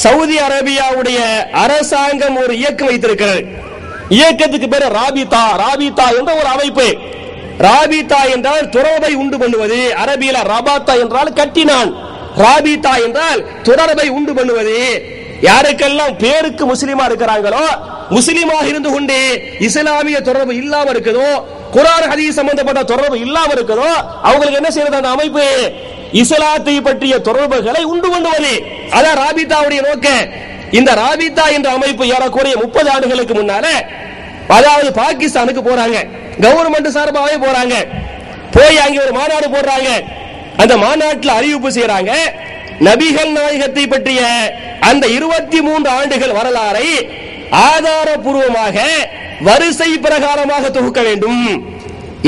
சவுதி அரேபியாவுடைய அரசாங்கம் ஒரு இயக்கம் வைத்திருக்கிறது. இயக்கத்துக்கு பேர் ராபிதா. ராபிதா என்ற ஒரு அமைப்பு. ராபிதா என்றால் தொடர்பை உண்டு பண்ணுவது. அரபியில ரபாத்தா என்றால் கட்டினான், ராபிதா என்றால் தொடர்பை உண்டு பண்ணுவது. யாருக்கெல்லாம் பேருக்கு முஸ்லிமா இருக்கிறாங்களோ, முஸ்லிமாக இருந்து கொண்டு இஸ்லாமிய தொடர்பு இல்லாம இருக்குதோ, குர்ஆன் ஹதீஸ் சம்பந்தப்பட்ட தொடர்பு இல்லாம இருக்குதோ, அவங்களுக்கு என்ன செய்யறது? அந்த அமைப்பு இஸ்லாத்தை பற்றிய தொடர்புகளை உண்டு பண்ணுவது. அதான் ராபிதாவுடைய நோக்கம். இந்த ராபிதா என்ற அமைப்பு ஏறக்குறைய 30 ஆண்டுகளுக்கு முன்னால, அதாவது பாகிஸ்தானுக்கு போறாங்க, கவர்மெண்ட் சார்பாகவே போறாங்க. போய் அங்கே ஒரு மாநாடு போடுறாங்க. அந்த மாநாட்டில் அறிவிப்பு செய்யறாங்க, நபிகள் நாயகத்தை பற்றிய அந்த 23 ஆண்டுகள் வரலாறை ஆதாரபூர்வமாக வரிசை பிரகாரமாக தொகுக்க வேண்டும்.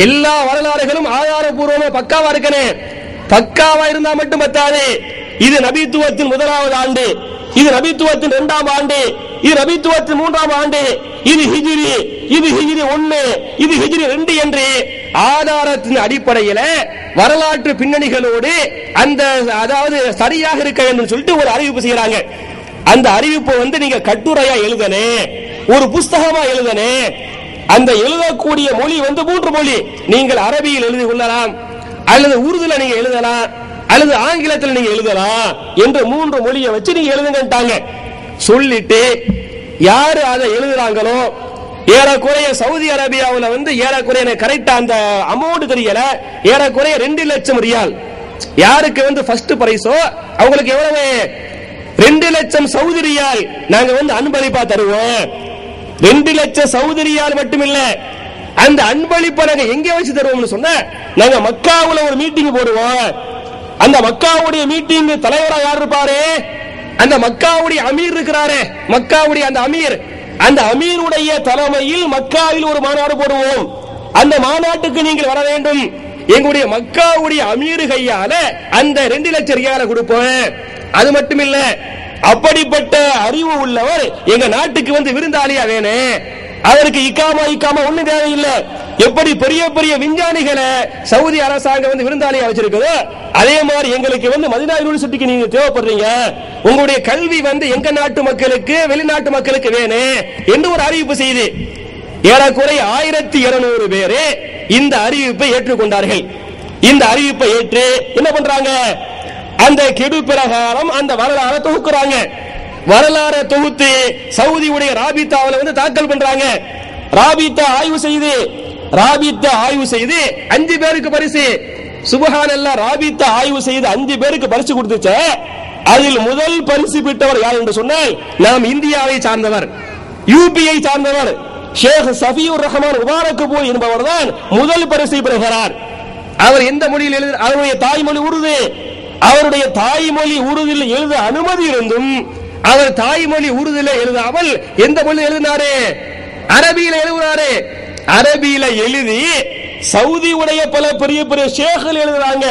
எல்லா வரலாறுகளும் ஆதாரபூர்வமாக பக்காவா இருக்கணும். பக்காவா இருந்தா மட்டும் பத்தாது. இது நபித்துவத்தின் 1வது ஆண்டு, இது நபித்துவத்தின் 2ஆம் ஆண்டு, இது நபித்துவத்தின் 3ஆம் ஆண்டு, இது ஹிஜ்ரி, இது ஹிஜ்ரி 1, இது ஹிஜ்ரி 2 என்று ஆதாரத்தின் அடிப்படையில் வரலாற்று பின்னணிகளோடு அந்த அதாவது சரியாக இருக்க வேண்டும் சொல்லிட்டு ஒரு அறிவிப்பு செய்யறாங்க. அந்த அறிவிப்பு நீங்க கட்டுரையா எழுதனே, ஒரு புஸ்தகமா எழுதனே. அந்த எழுதக்கூடிய மொழி 3 மொழி. நீங்கள் அரபியில் எழுதி கொள்ளலாம், அல்லது உருதுல நீங்க எழுதலாம், அல்லது ஆங்கிலத்தில் நீங்க எழுதலாம் என்று 3 மொழியை வச்சு நீங்க எழுதுங்கட்டாங்க. சொல்லிட்டு யாரு அதை எழுதுறாங்களோ, ஏறக்குறைய சவுதி அரேபியாவில் ஏறக்குறைய கரெக்டா அந்த அமௌண்ட் தெரியல, ஏறக்குறைய 2 லட்சம் ரியால். யாருக்கு ஃபர்ஸ்ட் பிரைஸோ அவங்களுக்கு எவ்வளவு? 2 லட்சம் சவுதி ரியால் நாங்க அன்பளிப்பா தருவோம். 2 லட்சம் சவுதி ரியால் மட்டுமில்ல, அந்த அன்பளிப்பை நாங்க எங்க வச்சு தருவோம்னு சொன்னா, நாங்க மக்காவுல ஒரு மீட்டிங் போடுவோம். அந்த மக்காவுடைய மீட்டிங் தலைவரா யார் இருப்பாரு? அந்த மக்காவுடைய அமீர் இருக்கிறாரு. மக்காவுடைய அந்த அமீர், அந்த அமீருடைய தலைமையில் மக்காவில் ஒரு மாநாடு போடுவோம். அந்த மாநாட்டுக்கு நீங்கள் வர வேண்டும். எங்களுடைய மக்காவுடைய அமீர் கையால அந்த 2 லட்சம் ரியாலை கொடுப்போம். அது மட்டுமில்ல, அப்படிப்பட்ட அறிவு உள்ளவர் எங்க நாட்டுக்கு வந்து விருந்தாளியா வேணும். அவருக்கு இக்காமா ஒண்ணு தேவையில்லை. எப்படி பெரிய பெரிய விஞ்ஞானிகளை சவுதி அரசாங்கம் வந்து விருந்தாளியா வச்சிருக்குதோ அதே மாதிரி எங்களுக்கு வந்து மதீனா யூனிவர்சிட்டிக்கு நீங்க தேவைப்படுறீங்க. உங்களுடைய கல்வி வந்து எங்க நாட்டு மக்களுக்கு வெளிநாட்டு மக்களுக்கு வேணும் என்று ஒரு அறிவிப்பு செய்து ஏறக்குறைய 1200 பேரு இந்த அறிவிப்பை ஏற்றுக்கொண்டார்கள். இந்த அறிவிப்பை ஏற்று என்ன பண்றாங்க, அந்த கெடு பிரகாரம் அந்த வரலாறை தொகுக்குறாங்க. வரலாறை தொகுத்து சவுதியுடைய ராபித்தாவில் வந்து தாக்கல் பண்றாங்க. ராபித்தா ஆய்வு செய்து 5 பேருக்கு பரிசு. சுப்ஹானல்லாஹ், ராபித்தா ஆய்வு செய்து 5 பேருக்கு பரிசு கொடுத்துச்சு. அதில் முதல் பரிசு பெற்றவர் யார் என்று சொன்னால் நாம் இந்தியாவை சார்ந்தவர், யூபியை சார்ந்தவர் ஷேக் சஃபியுர் ரஹ்மான் முபாரக்பூர் என்பவர் தான் முதல் பரிசை பெறுகிறார். அவர் எந்த மொழியில் எழுத, அவருடைய தாய்மொழி உருது. அவருடைய தாய்மொழி உருதில் எழுத அனுமதி இருந்தும் அவர் தாய்மொழி உருதில் எழுதாமல் எந்த மொழியில் எழுதினாரு, அரபியில எழுதுறாரு. அரபியில எழுதி சவுதி உடைய பல பெரிய பெரிய ஷேக்கள் எழுதுறாங்க.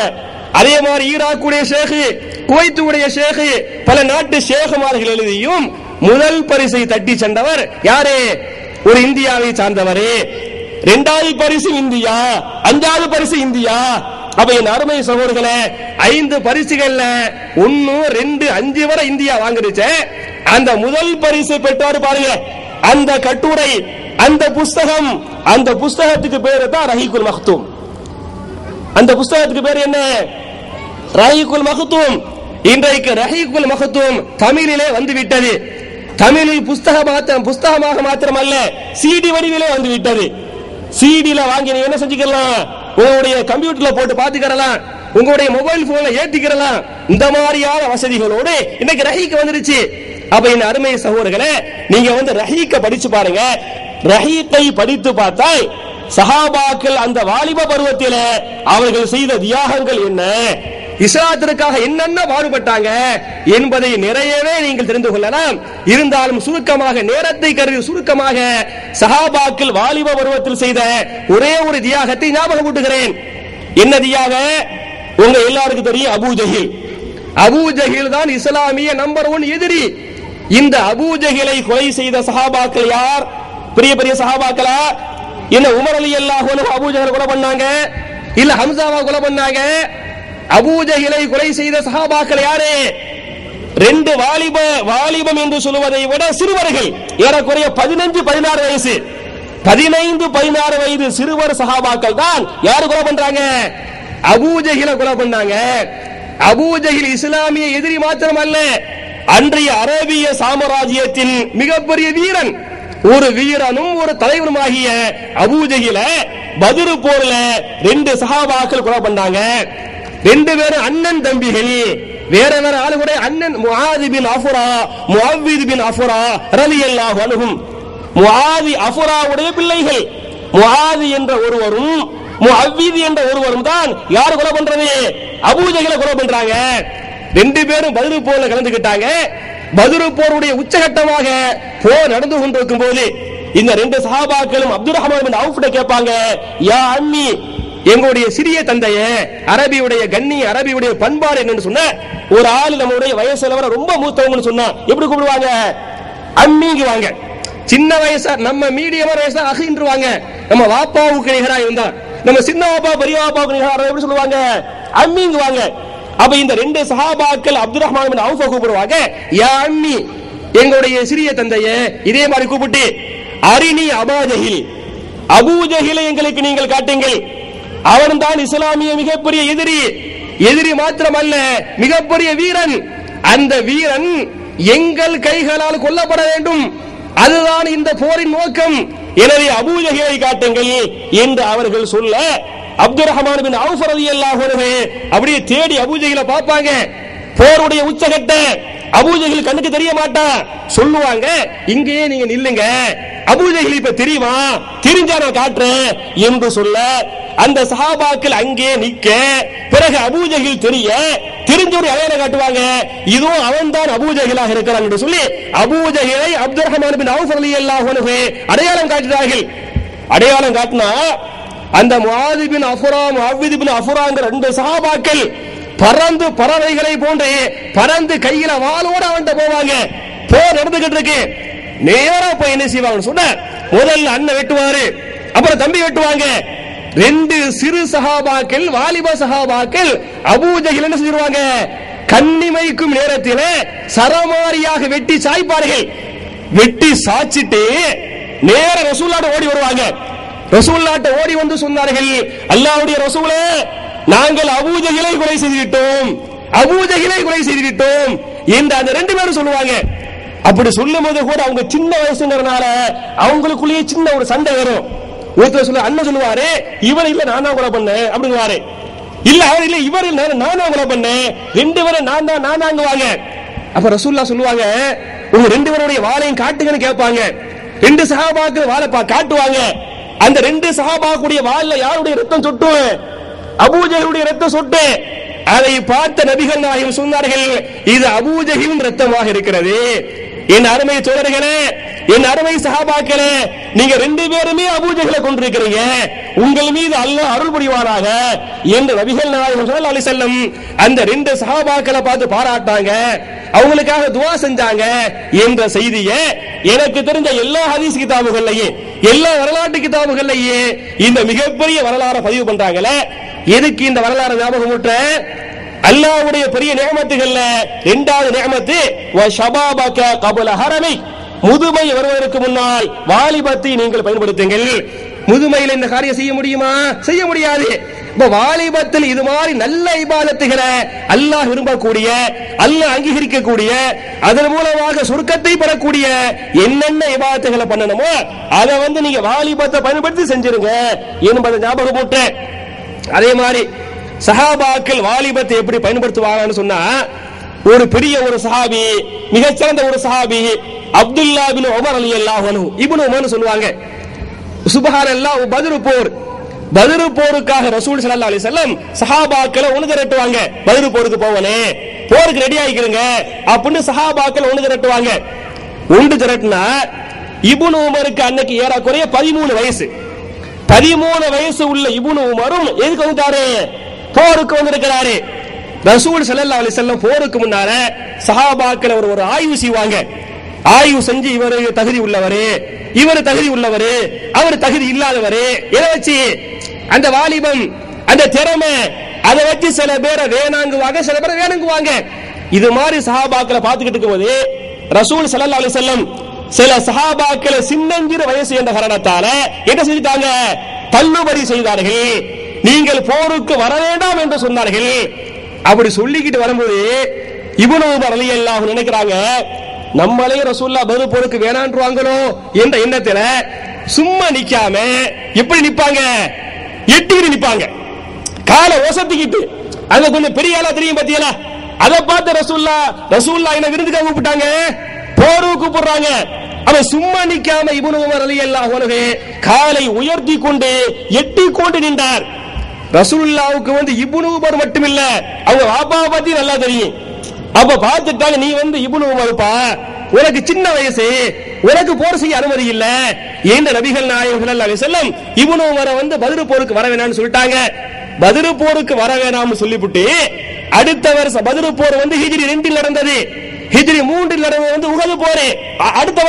அதே மாதிரி ஈராக்குடைய ஷேக், குவைத் உடைய ஷேக், பல நாட்டு ஷேகுமார்கள் எழுதியும் முதல் பரிசை தட்டி சென்றவர் யாரு, ஒரு இந்தியாவை சார்ந்தவர். 2வது பரிசு இந்தியா, 5வது பரிசு இந்தியா. அப்ப என் அருமை சகோதரர்களே, 5 பரிசுகள்ல 1, 2, 5 வரை இந்தியா வாங்கிருச்சு. அந்த முதல் பரிசு பெற்றாரு பாருங்க. அந்த கட்டுரை, அந்த புஸ்தகம், அந்த புஸ்தகத்துக்கு பேரு தான் ரஹீகுல் மக்தூம். அந்த புஸ்தகத்துக்கு பேர் என்ன, ரஹீகுல் மக்தூம். இன்றைக்கு ரஹீகுல் மக்தூம் தமிழிலே வந்து விட்டது. தமிழில் புஸ்தகமாக மாத்திரமல்ல சிடி வடிவிலே வந்து விட்டது. சிடில வாங்கி நீங்க என்ன செஞ்சுக்கலாம், உங்களுடைய கம்ப்யூட்டர்ல போட்டு பாத்துக்கலாம், உங்களுடைய மொபைல் போன்ல ஏத்திக்கலாம். இந்த மாதிரியான வசதிகளோடு இன்னைக்கு ரஹீக் வந்துருச்சு. அப்ப இந்த அருமை சகோதரர்களே, நீங்க வந்து ரஹீக்க படிச்சு பாருங்க. ரஹீக்கை படித்து பார்த்தால் சஹாபாக்கள் அந்த வாலிப பருவத்தில் அவர்கள் செய்த தியாகங்கள் என்ன, இஸ்லாத்திற்காக என்னென்ன பாடுபட்டாங்க என்பதை நிறையவே நீங்கள் தெரிந்து கொள்ளலாம். இருந்தாலும் சுருக்கமாக, நேரத்தை கருதி சுருக்கமாக சஹாபாக்கள் வாலிப பருவத்தில் செய்த ஒரே ஒரு தியாகத்தை ஞாபகப்படுத்துகிறேன். என்ன தியாகம், உங்க எல்லாருக்கும் தெரியும், அபூஜஹில். அபூஜஹில் தான் இஸ்லாமிய நம்பர் 1 எதிரி. இந்த அபூஜஹிலை கொலை செய்த சஹாபாக்கள் யார், பெரிய பெரிய சஹாபாக்களா? என்ன உமர் ரலியல்லாஹு அன்ஹு அபூஜஹிலை கொலை பண்ணாங்க, இல்ல ஹம்சாவை கொலை பண்ணாங்க? அபூஜஹிலை கொலை செய்த சஹாபாக்கள் யாரு? 2 வாலிபம் என்று சொல்வதை விட சிறுவர்கள், ஏறக்குறைய 15-16 வயசு, 15-16 வயது சிறுவர் சஹாபாக்கள் தான் யாரு கொலை பண்றாங்க, அபூஜஹிலை கொலை பண்ணாங்க. அபூஜஹில் இஸ்லாமிய எதிரி மாத்திரமல்ல, அன்றைய அரேபிய சாம்ராஜ்யத்தின் மிகப்பெரிய வீரன், ஒரு வீரனும் ஒரு தலைவனுமாகிய அபூஜஹில பத்ர் போர்ல 2 சஹாபாக்கள் கொலை பண்ணாங்க. 2 பேரும் அண்ணன் தம்பிகள். வேற வேற ஆளுடைய அண்ணன் முஆத் பின் அஃபரா, முஅவ்வித் பின் அஃபரா ரலியல்லாஹு அன்ஹும். முஆத் அஃபராவுடைய பிள்ளைகள். முஆத் என்ற ஒருவரும் முஅவ்வித் என்ற ஒருவரும் தான் யார் கொலை பண்றது, அபூஜஹிலை கொலை பண்றாங்க. 2 பேரும் பத்ர் போர்ல கலந்துக்கிட்டாங்க. பத்ர் போருடைய உச்சகட்டமாக போர் நடந்து கொண்டிருக்கும் போது இந்த 2 சஹாபாக்களும் அப்துர் ரஹ்மான் பின் அவுஃப் கேட்பாங்க, யா அம்மி, எங்களுடைய சிறிய தந்தைய, அரபியுடைய கண்ணிய, அரபியுடைய பண்பாடு என்னன்னு சொன்ன, ஒரு ஆளு நம்மளுடைய வயசுல ரொம்ப மூத்தவங்கன்னு சொன்னா எப்படி கூப்பிடுவாங்க, அம்மிங்குவாங்க. சின்ன வயசா, நம்ம மீடியமான வயசா அகின்றுவாங்க. நம்ம வாப்பாவுக்கு நிகரா இருந்தா, நம்ம சின்ன வாப்பா பெரிய வாப்பாவுக்கு நிகரா எப்படி சொல்லுவாங்க, அம்மிங்குவாங்க. அப்ப இந்த 2 சஹாபாக்கள் அப்துர் ரஹ்மான் பின் அவுஃப் கூப்பிடுவாங்க, யா அம்மி, எங்களுடைய சிறிய தந்தைய. இதே மாதிரி கூப்பிட்டு, அரினி அபூஜஹில், அபூஜஹிலை எங்களுக்கு நீங்கள் காட்டுங்கள். அவன் தான் இஸ்லாமிய மிகப்பெரிய எதிரி மாத்திரமல்ல, மிகப்பெரிய வீரன். அந்த வீரன் எங்கள் கைகளால் கொல்லப்பட வேண்டும், அதுதான் இந்த போரின் நோக்கம். எனவே அபூஜஹிலை காட்டுங்கள் என்று அவர்கள் சொல்ல, அப்துர் ரஹ்மான் பின் அவுஃப் ரலியல்லாஹு அன்ஹு அப்படியே தேடி அபூஜஹிலை பார்ப்பாங்க. போருடைய உச்சகட்ட அபூஜஹில் கண்ணுக்கு தெரிய மாட்டான். சொல்லுவாங்க, இங்கேயே நீங்க நில்லுங்க, அபூஜஹில் இப்ப தெரியுமா, தெரிஞ்சா நான் காட்டுறேன் என்று சொல்ல, அந்த சஹாபாக்கள் அங்கே நிக்க, பிறகு அபூஜஹில் தெரிஞ்ச ஒரு அடையாளம் காட்டுவாங்க, இதுவும் அவன் தான் அபூஜஹிலாக இருக்கிறான் என்று சொல்லி அபூஜஹிலை அப்துர் ரஹ்மான் பின் அவுஃப் ரலியல்லாஹு அன்ஹு அடையாளம் காட்டுகிறார்கள். அடையாளம் காட்டினா அந்த முஆத் பின் அஃபரா, முஅவ்வித் பின் அஃபராங்கிற 2 சஹாபாக்கள் பறந்து பறவைகளை போன்று பறந்து கையில வாளோட அவன்கிட்ட போவாங்க. போர் நடந்துகிட்டு இருக்கு. நேரா போய் என்ன செய்வாங்க சொன்ன, முதல்ல அண்ணன் வெட்டுவாரு, அப்புறம் தம்பி வெட்டுவாங்க. ரெண்டு சிறு சஹாபாக்கள், வாலிப சஹாபாக்கள் அபூ ஜஹல் என்ன செஞ்சிருவாங்க, கண்ணிமைக்கும் நேரத்தில் சரமாரியாக வெட்டி சாய்ப்பார்கள். வெட்டி சாய்ச்சிட்டு நேர ரசூலுல்லாஹ் ஓடி வருவாங்க. ரசூலுல்லாஹ் ஓடி வந்து சொன்னார்கள், அல்லாஹ்வுடைய ரசூலே, நாங்கள் அபூ ஜஹலை கொலை செய்துவிட்டோம், அபூ ஜஹலை கொலை செய்துவிட்டோம் என்று அந்த ரெண்டு பேரும் சொல்லுவாங்க. அப்படி சொல்லும் போது கூட அவங்க சின்ன வயசுங்கிறதுனால அவங்களுக்குள்ளேயே சின்ன ஒரு சண்டை வரும். ஒருத்தர் சொல்ல, அண்ணன் சொல்லுவாரு, இவர் இல்ல நான் தான் கொலை பண்ணேன் அப்படிங்குவாரு. இல்ல அவர் இல்ல இவர் இல்ல நான் தான் கொலை பண்ணேன், ரெண்டு பேரும் நான் தாங்குவாங்க. அப்ப ரசூலுல்லாஹ் சொல்லுவாங்க, உங்க ரெண்டு பேருடைய வாளையும் காட்டுங்கன்னு கேட்பாங்க. ரெண்டு சஹாபாக்கள் வாளை காட்டுவாங்க. அந்த ரெண்டு சஹாபாக்குடைய வாள்ல யாருடைய ரத்தம் சொட்டும், அபூ ஜஹலுடைய ரத்தம் சொட்டு. அதை பார்த்த நபிகள் நாயகம் சொன்னார்கள், இது அபூ ஜஹலின் ரத்தமாக இருக்கிறது. என் அருமை தோழர்களே, என் அருமை சஹாபாக்களே, நீங்க ரெண்டு பேருமே அபூ ஜஹலை கொண்டிருக்கிறீங்க, உங்கள் மீது அல்லாஹ் அருள் புரிவானாக என்று நபிகள் நாயகம் ஸல்லல்லாஹு அலைஹி வஸல்லம் அந்த ரெண்டு சஹாபாக்களை பார்த்து பாராட்டாங்க, அவங்களுக்காக துஆ செஞ்சாங்க என்ற செய்தியை எனக்கு தெரிஞ்ச எல்லா ஹதீஸ் கிதாபுகள்லயும் எல்லா வரலாற்று கிதாபுகள்லயும் இந்த மிகப்பெரிய வரலாறை பதிவு பண்றாங்களே. எதுக்கு இந்த வரலாறு ஞாபகம் ஊட்ட? அல்லாஹ்வுடைய பெரிய நிஅமத்துகள்ல இரண்டாவது நிஅமத்து வ ஷபாபக கபல ஹரமி, முதுமை வருவதற்கு முன்னால் வாலிபத்தை நீங்கள் பயன்படுத்துங்கள். முதுமையில் இந்த காரியம் செய்ய முடியுமா? செய்ய முடியாது. இப்ப வாலிபத்தில் இது மாதிரி நல்ல இபாதத்துகளை அல்லாஹ் விரும்பக்கூடிய, அல்லாஹ் அங்கீகரிக்கக்கூடிய, அதன் மூலமாக சொர்க்கத்தை பெறக்கூடிய என்னென்ன இபாதத்துகளை பண்ணணுமோ அதை நீங்க வாலிபத்தை பயன்படுத்தி செஞ்சிருங்க என்பதை ஞாபகம் போட்டு, அதே மாதிரி சஹாபாக்கள் வாலிபத்தை எப்படி பயன்படுத்துவாங்கன்னு சொன்னா, ஒரு பெரிய ஒரு சஹாபி, மிகச்சிறந்த ஒரு சஹாபி அப்துல்லா பின் உமர் ரலியல்லாஹு அன்ஹு, இப்னு உமர்னு சொல்லுவாங்க. சுப்ஹானல்லாஹ், பத்ர் போருக்காக ரசூல் ஸல்லல்லாஹு அலைஹி வஸல்லம் சஹாபாக்களை ஒன்று திரட்டுவாங்க. பத்ர் போருக்கு போவனே, போருக்கு ரெடி ஆகிக்கிறங்க அப்படின்னு சஹாபாக்கள் ஒன்று திரட்டுவாங்க. ஒன்று திரட்டுனா இப்னு உமருக்கு அன்னைக்கு ஏறக்குறைய 13 வயசு. 13 வயசு உள்ள இப்னு உமரும் எதுக்கு வந்துட்டாரு? போருக்கு வந்திருக்கிறாரு. ரசூல் ஸல்லல்லாஹு அலைஹி வஸல்லம் போருக்கு முன்னால சஹாபாக்கள் ஒரு ஆய்வு செய்வாங்க. ஆய்வு செஞ்சு இவர் தகுதி உள்ளவரு, இவர் தகுதி உள்ளவரு, அவர் தகுதி இல்லாதவரு, எதை வச்சு அந்த வாலிபம், அந்த திறமை, அதை வச்சு சில பேரை வேணாங்குவாங்க, சில பேரை வேணுங்குவாங்க. இது மாதிரி சஹாபாக்களை பார்த்துக்கிட்டு இருக்கும்போது ரசூல் ஸல்லல்லாஹு அலைஹி வஸல்லம் சில சஹாபாக்களை சின்னஞ்சிறு வயசு என்ற காரணத்தால என்ன செஞ்சிட்டாங்க? தள்ளுபடி செய்தார்கள். நீங்கள் போருக்கு வர வேண்டாம் என்று சொன்னார்கள். அப்படி சொல்லிக்கிட்டு வரும்போது இப்னு உமர் ரலியல்லாஹு அன்ஹு நினைக்கிறாங்க, நம்மளே ரசூலுல்லாஹ் பத்ர் போருக்கு வேணான்றுவாங்களோ என்ற எண்ணத்துல சும்மா நிக்காம எப்படி நிப்பாங்க? எட்டிக்கிட்டு நிப்பாங்க, காலை ஒசத்திக்கிட்டு. அங்க கொஞ்சம் பெரிய ஆளா தெரியும் பாத்தீங்களா? அதை பார்த்து ரசூலுல்லாஹ் என்ன விருந்துக்காக கூப்பிட்டாங்க, போருக்கு கூப்பிடுறாங்க. அவன் சும்மா நிக்காம இப்னு உமர் ரலியல்லாஹு அன்ஹு காலை உயர்த்தி கொண்டு எட்டி கொண்டு நின்றார். ரசூலுல்லாஹ்வுக்கு இப்னு உமர் மட்டும் இல்ல, அவங்க வாப்பாவை பத்தி நல்லா தெரியும். அப்ப பார்த்துட்டாங்க, நீ இப்னு உமர்ப்பா, உனக்கு சின்ன வயசு, உனக்கு போர் செய்ய அனுமதி இல்ல என்று நபிகள் நாயகம் ஸல்லல்லாஹு அலைஹி வஸல்லம் இப்னு உமரை பத்ர் போருக்கு வர வேணாம்னு சொல்லிட்டாங்க. பத்ர் போருக்கு வர வேணாம்னு சொல்லிவிட்டு அடுத்த வருஷம் பத்ர் போர் ஹிஜ்ரி 2 நடந்தது. ஹிஜ்ரி 3 நடந்தது உஹது போர். அடுத்த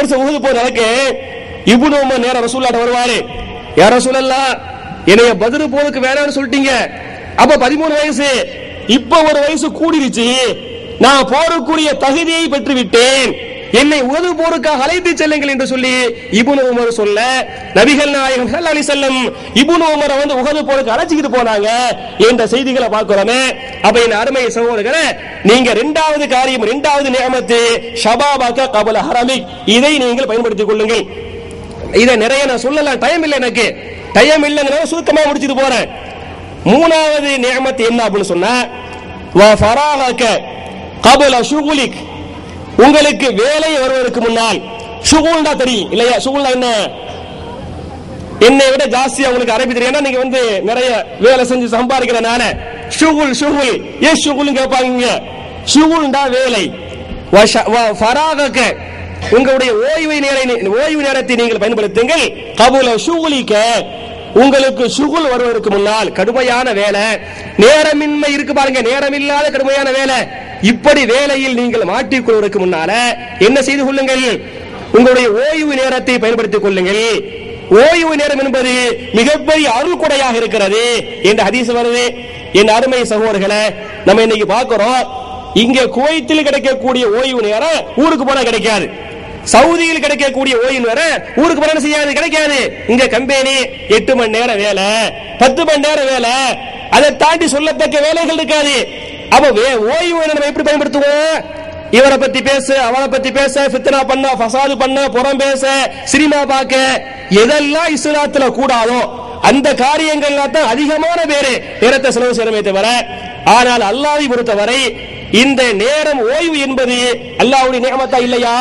வருஷம் உஹது போர் நடக்கு. இப்னு உமர் நேரா ரசூலுல்லாஹ் வருவாரு. யா ரசூலல்லாஹ், என்னைய பத்ர் போருக்கு வேணாம்னு சொல்லிட்டீங்க. அப்ப 13 வயசு, இப்ப ஒரு வயசு கூடிருச்சு, நான் போருக்குரிய தகுதியை பெற்று விட்டேன், என்னை உஹது போருக்காக அழைத்து செல்லுங்கள் என்று சொல்லி இப்னு உமர் சொல்ல, நபிகள் நாயகம் ஸல்லல்லாஹு அலைஹி வஸல்லம் இப்னு உமரை உஹது போருக்கு அழைச்சிட்டு போனாங்க என்ற செய்திகளை பார்க்கிறோமே. அப்ப என் அருமை சகோதரர்களே, நீங்க இரண்டாவது காரியம், இரண்டாவது நிஅமத்து ஷபாபக கபல ஹரமிக், இதை நீங்கள் பயன்படுத்திக் கொள்ளுங்கள். இதை நிறைய நான் சொல்லலாம், டைம் இல்லை, எனக்கு டைம் இல்லைங்கிறத சுருக்கமா முடிச்சிட்டு போறேன். மூணாவது நிஅமத் என்ன அப்படின்னு சொன்னா, வ ஃபராகக கபல ஷுகுலிக், உங்களுக்கு வேலை வருவதற்கு முன்னால். ஷுகுல்னா தெரியும் இல்லையா? ஷுகுல்னா என்ன? என்னை விட ஜாஸ்தியா உங்களுக்கு அரபி தெரியும், நீங்க நிறைய வேலை செஞ்சு சம்பாதிக்கிறனால ஷுகுல் ஏன் ஷுகுல் கேட்பாங்க. ஷுகுல்னா வேலை. வ ஃபராகக, உங்களுடைய ஓய்வு நேரத்தை நீங்கள் பயன்படுத்துங்கள். கபல ஷுகுலிக, உங்களுக்கு சுகுல் வருவதற்கு முன்னால் கடுமையான வேலை, நேரமின்மை இருக்கு பாருங்க, நேரமில்லாத கடுமையான வேலை, இப்படி வேலையில் நீங்கள் மாட்டிக்கொள்வதற்கு முன்னால என்ன செய்து கொள்ளுங்கள், உங்களுடைய ஓய்வு நேரத்தை பயன்படுத்திக் கொள்ளுங்கள். ஓய்வு நேரம் என்பது மிகப்பெரிய அருள் கொடையாக இருக்கிறது என்ற ஹதீஸ் வருது. என் அருமை சகோதரர்களே, நம்ம இன்னைக்கு பார்க்கிறோம், இங்க குவைத்தில் கிடைக்கக்கூடிய ஓய்வு நேரம் ஊருக்கு போனா கிடைக்காது. சவுதியில் கிடைக்கக்கூடிய ஓய்வு நேரம் ஊருக்கு போனா செய்யாது, கிடைக்காது. இங்க கம்பெனி 8 மணி நேரம் வேலை, 10 மணி நேரம் வேலை, அதை தாண்டி சொல்லத்தக்க வேலைகள் இருக்காது. அப்ப ஓய்வு நம்ம எப்படி பயன்படுத்துவோம்? இவரை பத்தி பேச, அவரை பத்தி பேச, ஃபித்னா பண்ண, ஃபசாது பண்ண, புறம் பேச, சினிமா பார்க்க, எதெல்லாம் இஸ்லாத்துல கூடாதோ அந்த காரியங்கள்ல தான் அதிகமான பேரு நேரத்தை செலவு செய்யறமே தவிர, ஆனால் அல்லாஹ்வை பொறுத்தவரை இந்த நேரம் ஓய்வு என்பது அல்லாஹ்வுடைய நிஅமத்தா இல்லையா?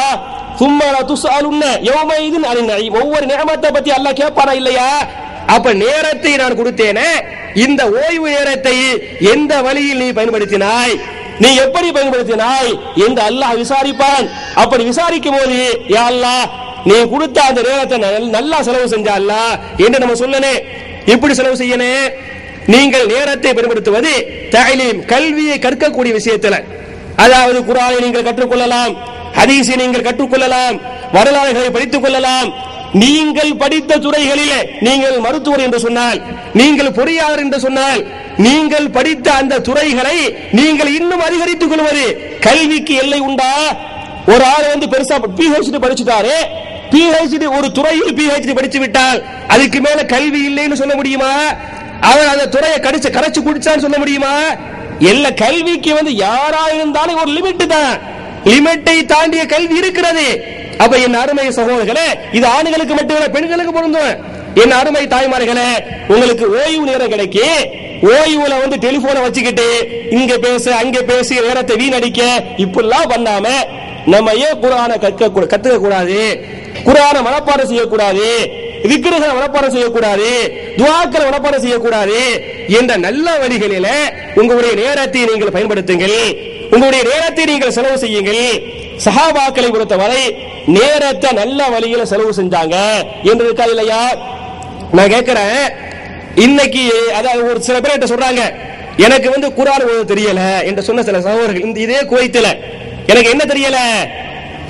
சும்மா துஸ்அலுன்ன யௌமைதின் அனின் நஈம், ஒவ்வொரு நிஅமத்தை பத்தி அல்லாஹ் கேட்பானா இல்லையா? அப்ப நேரத்தை நான் கொடுத்தேனே, இந்த ஓய்வு நேரத்தை எந்த வழியில் நீ பயன்படுத்தினாய், நீ எப்படி பயன்படுத்தினாய் என்று அல்லாஹ் விசாரிப்பான். அப்படி விசாரிக்கும் போது, யா அல்லாஹ் நீ கொடுத்த அந்த நேரத்தை நல்லா செலவு செஞ்ச அல்லாஹ் என்று நம்ம சொல்லனே. எப்படி செலவு செய்யணும்? நீங்கள் நேரத்தை பயன்படுத்துவது தஅலீம், கல்வியை கற்கக்கூடிய விஷயத்துல, அதாவது குர்ஆனை நீங்கள் கற்றுக்கொள்ளலாம், ஹதீஸை நீங்கள் கற்றுக்கொள்ளலாம், வரலாறுகளை படித்துக் கொள்ளலாம். நீங்கள் படித்த துறைகளிலே நீங்கள் மருத்துவர் என்று சொன்னால், நீங்கள் பொறியாளர் என்று சொன்னால், நீங்கள் படித்த அந்த துறைகளை நீங்கள் இன்னும் அதிகரித்துக் கொள்வது. கல்விக்கு எல்லை உண்டா? ஒரு ஆள் பெருசா PhD படிச்சுட்டாரு, PhD ஒரு துறையில் PhD படிச்சு விட்டால் அதுக்கு மேல கல்வி இல்லைன்னு சொல்ல முடியுமா? அவர் அந்த துறையை கரைச்சு குடிச்சான்னு சொல்ல முடியுமா? எல்லா கல்விக்கு யாரா இருந்தாலும் ஒரு லிமிட் தான், லிமிட்டை தாண்டிய கல்வி இருக்கிறது. அப்ப என் அருமை சகோதரர்களே, இது ஆண்களுக்கு மட்டுமல்ல பெண்களுக்கு பொருந்தும். என் அருமை தாய்மார்களே, உங்களுக்கு ஓய்வு நேரம் கிடைக்கி, ஓய்வுல டெலிபோனை வச்சுக்கிட்டு இங்க பேச அங்க பேசி நேரத்தை வீணடிக்க இப்படிலாம் பண்ணாம நம்ம ஏன் குர்ஆனை கத்துக்க கூடாது, குர்ஆனை மனப்பாடம் செய்யக்கூடாது, விக்ரகளை மனப்பாடம் செய்யக்கூடாது, துஆக்களை மனப்பாடம் செய்யக்கூடாது என்ற நல்ல வழிகளில உங்களுடைய நேரத்தை நீங்கள் பயன்படுத்துங்கள், உங்களுடைய நேரத்தை நீங்கள் செலவு செய்யுங்கள். சஹாபாக்களை பொறுத்தவரை நேரத்தை நல்ல வழியில செலவு செஞ்சாங்க என்று இருக்கா இல்லையா? நான் கேட்கிறேன், இன்னைக்கு அதாவது ஒரு சில பேர் சொல்றாங்க, எனக்கு குர்ஆன் ஓத தெரியல என்று சொன்ன சில சகோதரர்கள் இதே குவைத்துல, எனக்கு என்ன தெரியல,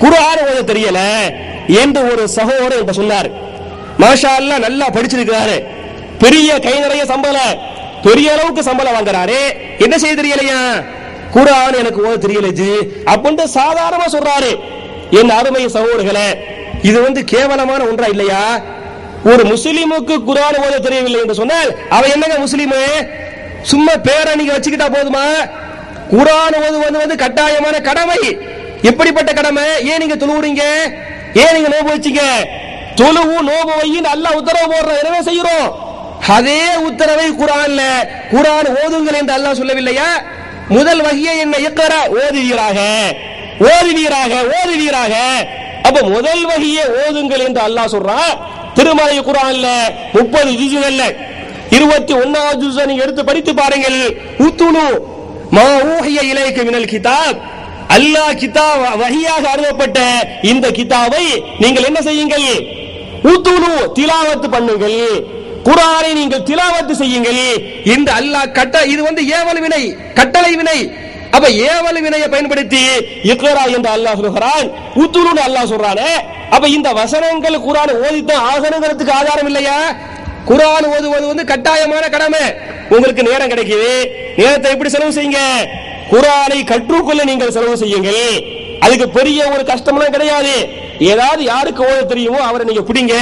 குர்ஆன் ஓத தெரியல என்று ஒரு சகோதரர் சொன்னார். மாஷா அல்லாஹ் நல்லா படிச்சிருக்கிறாரு, பெரிய கை நிறைய சம்பளம், பெரிய அளவுக்கு சம்பளம் வாங்குறாரு, என்ன செய்ய தெரியலையா? குர்ஆன் எனக்கு ஓத தெரியல ஜி அப்படின்னு சாதாரணமா சொல்றாரு. என் அருமை சகோதரர்களே, இது கேவலமான ஒன்றா இல்லையா? ஒரு முஸ்லிமுக்கு குர்ஆன் ஓத தெரியவில்லை என்று சொன்னால் அவன் என்னங்க முஸ்லிமு? சும்மா பேரை நீங்க வச்சுக்கிட்டா போதுமா? குர்ஆன் ஓதுவது கட்டாயமான கடமை. எப்படிப்பட்ட கடமை? ஏன் நீங்க தொழுவுறீங்க? ஏன் நீங்க நோன்பு வச்சீங்க? தொழுவு நோன்பு வையின் அல்லாஹ் உத்தரவு போடுற, எனவே செய்யறோம். அதே உத்தரவை குர்ஆன்ல குர்ஆன் ஓதுங்கள் என்று அல்லாஹ் சொல்லவில்லையா? முதல் வஹியை என்ன? இக்ரா, ஓதுவீராக, ஓதுவீராக, ஓதுவீராக. அப்ப முதல் வஹியை ஓதுங்கள் என்று அல்லாஹ் சொல்றான். திருமலை குர்ஆன்ல 30 ஜுஸ்கள்ல 21வது ஜுஸை நீங்க எடுத்து படித்து பாருங்கள். உத்துலு மா ஊஹிய இலைக மினல் கிதாப், அல்லாஹ் கிதாப் வஹியாக அருளப்பட்ட இந்த கிதாபை நீங்கள் என்ன செய்யுங்கள்? உத்துலு, திலாவத் பண்ணுங்கள், குர்ஆனை நீங்கள் திலாவத் செய்யுங்கள் இந்த அல்லாஹ் இது ஏவல் வினை, கட்டளை வினை. அப்ப ஏவல் வினையை பயன்படுத்தி இக்ரா என்று அல்லாஹ் சொல்றான், உத்துலுன்னு அல்லாஹ் சொல்றானே. அப்ப இந்த வசனங்கள் குர்ஆன் ஓதித்தான் ஆகணுங்கிறதுக்கு ஆதாரம் இல்லையா? குர்ஆன் ஓதுவது கட்டாயமான கடமை. உங்களுக்கு நேரம் கிடைக்குது, நேரத்தை எப்படி செலவு செய்யுங்க? குர்ஆனை கற்றுக்கொள்ள நீங்கள் செலவு செய்யுங்கள். அதுக்கு பெரிய ஒரு கஷ்டம்லாம் கிடையாது. ஏதாவது யாருக்கு ஓத தெரியுமோ அவரை நீங்க பிடிங்க.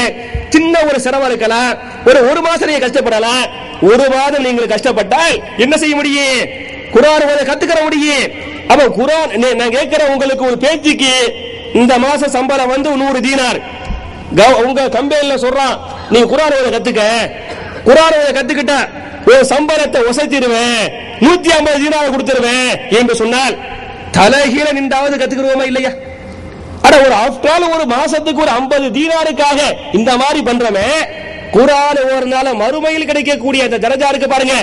சின்ன ஒரு சிரமம் இருக்கலாம், ஒரு மாசம் நீங்க கஷ்டப்படலாம். ஒரு மாதம் நீங்கள் கஷ்டப்பட்டால் என்ன செய்ய முடியும்? குர்ஆன் ஓத கத்துக்கிற முடியும். அப்ப குர்ஆன் நான் கேட்கிற உங்களுக்கு ஒரு பேச்சுக்கு இந்த மாச சம்பளம் 100 தீனார். உங்க கம்பெனில சொல்றான், நீ குர்ஆன் ஓத கத்துக்க, குர்ஆன் ஓத கத்துக்கிட்டா ஒரு சம்பளத்தை ஒசைத்திடுவேன், 150 தீனார் கொடுத்துருவேன் என்று சொன்னால் தலைகீழ நின்றாவது கத்துக்கிறோமா இல்லையா? அட ஒரு ஆஃப்டர் ஆல் ஒரு மாசத்துக்கு ஒரு 50 தீனாருக்காக இந்த மாதிரி பண்றமே, குர்ஆன் ஒரு நாள் மறுமையில் கிடைக்கக்கூடிய அந்த தரஜா இருக்கு பாருங்க,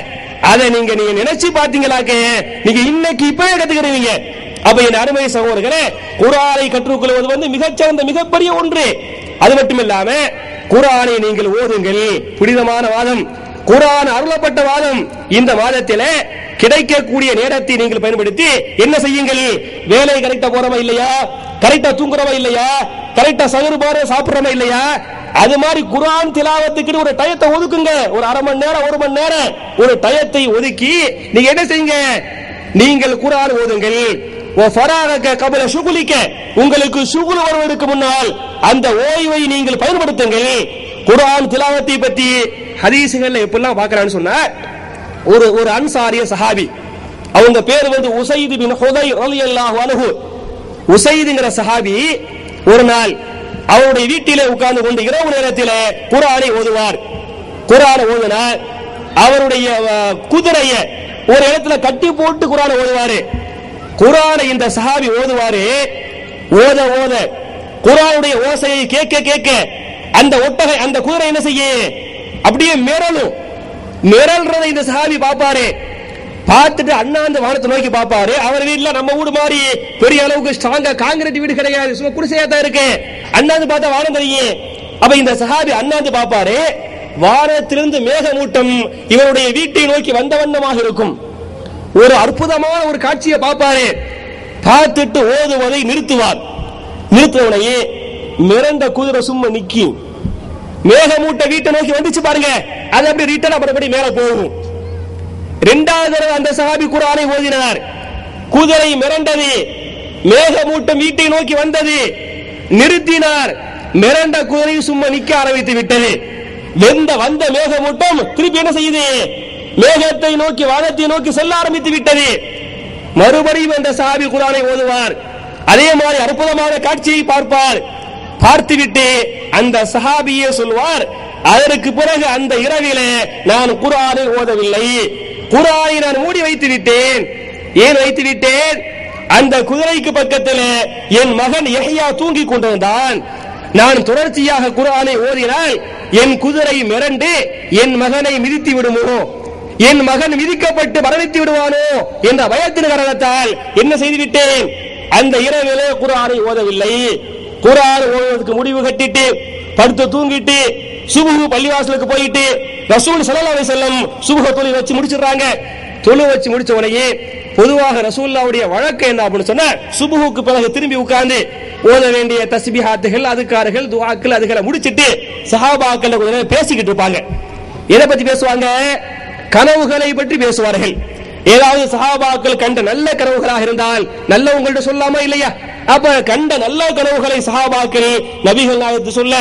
அதை நீங்க நினைச்சு பாத்தீங்களாக்க நீங்க இன்னைக்கு இப்பவே கத்துக்கிறீங்க. அப்ப என் அருமை சகோதரர்களே, குர்ஆனை கற்றுக்கொள்வது மிகச்சிறந்த மிகப்பெரிய ஒன்று. அது மட்டும் இல்லாம குர்ஆனை நீங்கள் ஓதுங்கள். புனிதமான மாதம், குர்ஆன் அருளப்பட்ட மாதம். இந்த மாதத்திலே கிடைக்கக்கூடிய நேரத்தை நீங்கள் பயன்படுத்தி என்ன செய்யுங்கள்? வேலை கரெக்டா போறோமா இல்லையா, கரெக்டா தூங்குறோமா இல்லையா, கரெக்டா சகரு போற சாப்பிடுறோமா இல்லையா, அது மாதிரி குர்ஆன் திலாவத்துக்கு ஒரு டயத்தை ஒதுக்குங்க. ஒரு அரை மணி நேரம், ஒரு மணி நேரம் ஒரு டயத்தை ஒதுக்கி நீங்க என்ன செய்யுங்க? நீங்கள் குர்ஆன் ஓதுங்கள். உங்களுக்கு சுகுல் வருவதற்கு முன்னால் அந்த ஓய்வை நீங்கள் பயன்படுத்துங்கள். குர்ஆன் திலாவத்தை பற்றி ஹதீஸ்கள்ல எப்படிலாம் பார்க்கறான்னு சொன்னா, ஒரு அன்சாரிய சஹாபி, அவங்க பேர் வந்து உசைத் பின் ஹுதைர் ரலியல்லாஹு அன்ஹு. உசைத்ங்கிற சஹாபி ஒரு நாள் அவருடைய வீட்டிலே உட்கார்ந்து கொண்டு இரவு நேரத்திலே குர்ஆனை ஓதுவார். குர்ஆனை ஓதுனார். அவருடைய குதிரையை ஒரு இடத்துல கட்டி போட்டு குர்ஆனை ஓதுவாரு. குர்ஆனை இந்த சஹாபி ஓதுவாரு. ஓத ஓத குர்ஆனுடைய ஓசையை கேட்க கேட்க அந்த ஒட்டகை, அந்த குதிரை என்ன செய்ய? அப்படியே மிரளும். மிரல்றதை இந்த சஹாபி பாப்பாரு. பார்த்துட்டு அண்ணாந்து வானத்தை நோக்கி பாப்பாரு. அவர் வீட்டுல நம்ம வீடு மாதிரி பெரிய அளவுக்கு ஸ்ட்ராங்கா காங்கிரீட் வீடு கிடையாது, சும்மா குடிசையா தான் இருக்கு. அண்ணாந்து பார்த்தா வானம் தெரியும். அப்ப இந்த சஹாபி அண்ணாந்து பாப்பாரு. வானத்திலிருந்து மேகமூட்டம் இவருடைய வீட்டை நோக்கி வந்த வண்ணமாக இருக்கும். ஒரு அற்புதமான ஒரு காட்சியை பார்ப்பாரு. பார்த்துட்டு ஓதுவதை நிறுத்துவார். நிறுத்தினவனையே மிரண்ட குதிரை சும்மா நிக்கி. மேகமூட்ட வீட்டை நோக்கி வந்துச்சு பாருங்க, அது அப்படி ரிட்டர்ன் அப்படி மேல போகும். இரண்டாவது தடவை அந்த சஹாபி குர்ஆனை ஓதினார். குதிரை மிரண்டது, மேகமூட்டம் வீட்டை நோக்கி வந்தது, நிறுத்தினார். மிரண்ட குதிரை சும்மா நிக்க ஆரம்பித்து விட்டது. வந்த மேகமூட்டம் திருப்பி என்ன செய்யுது? மேகத்தை நோக்கி, வானத்தை நோக்கி செல்ல ஆரம்பித்து விட்டது. மறுபடியும் அந்த சஹாபி குர்ஆனை ஓதுவார். அதே மாதிரி அற்புதமான காட்சியை பார்ப்பார். பார்த்துவிட்டு அந்த சஹாபியே சொல்வார், அதற்கு பிறகு அந்த இரவிலே நான் குர்ஆனை ஓதவில்லை, குர்ஆனை நான் மூடி வைத்து விட்டேன். ஏன் வைத்து விட்டேன்? அந்த குதிரைக்கு பக்கத்தில் என் மகன் யஹ்யா தூங்கிக் கொண்டிருந்தான். நான் தொடர்ச்சியாக குர்ஆனை ஓதினால் என் குதிரை மிரண்டு என் மகனை மிதித்து விடுமோ, என் மகன் மிதிக்கப்பட்டு மரணித்து விடுவானோ என்ற பயத்தின் காரணத்தால் என்ன செய்துவிட்டேன்? அந்த இரவிலே குர்ஆனை ஓதவில்லை. குர்ஆன் ஓதுவதற்கு முடிவு கட்டிட்டு படுத்து தூங்கிட்டு சுபஹு பள்ளிவாசலுக்கு போயிட்டு ரசூல் ஸல்லல்லாஹு அலைஹி வஸல்லம் சுபஹ தொழுகை வச்சு முடிச்சிடுறாங்க. தொழு வச்சு முடிச்ச உடனே பொதுவாக ரசூலுல்லாஹ்வுடைய வழக்கம் என்ன அப்படின்னு சொன்னா, சுபஹுக்கு பிறகு திரும்பி உட்கார்ந்து ஓத வேண்டிய தஸ்பீஹாத்துகள், அதுக்கார்கள், துஆக்கள் அதுகளை முடிச்சிட்டு சஹாபாக்கள் கொஞ்ச நேரம் பேசிக்கிட்டு இருப்பாங்க. எதை பத்தி பேசுவாங்க? கனவுகளை பற்றி பேசுவார்கள். ஏதாவது சஹாபாக்கள் கண்ட நல்ல கனவுகளாக இருந்தால் நல்ல உங்கள்ட்ட சொல்லாமா இல்லையா? அப்ப கண்ட நல்ல கனவுகளை சஹாபாக்கள் நபிகள் நாயகத்துக்கு சொல்ல,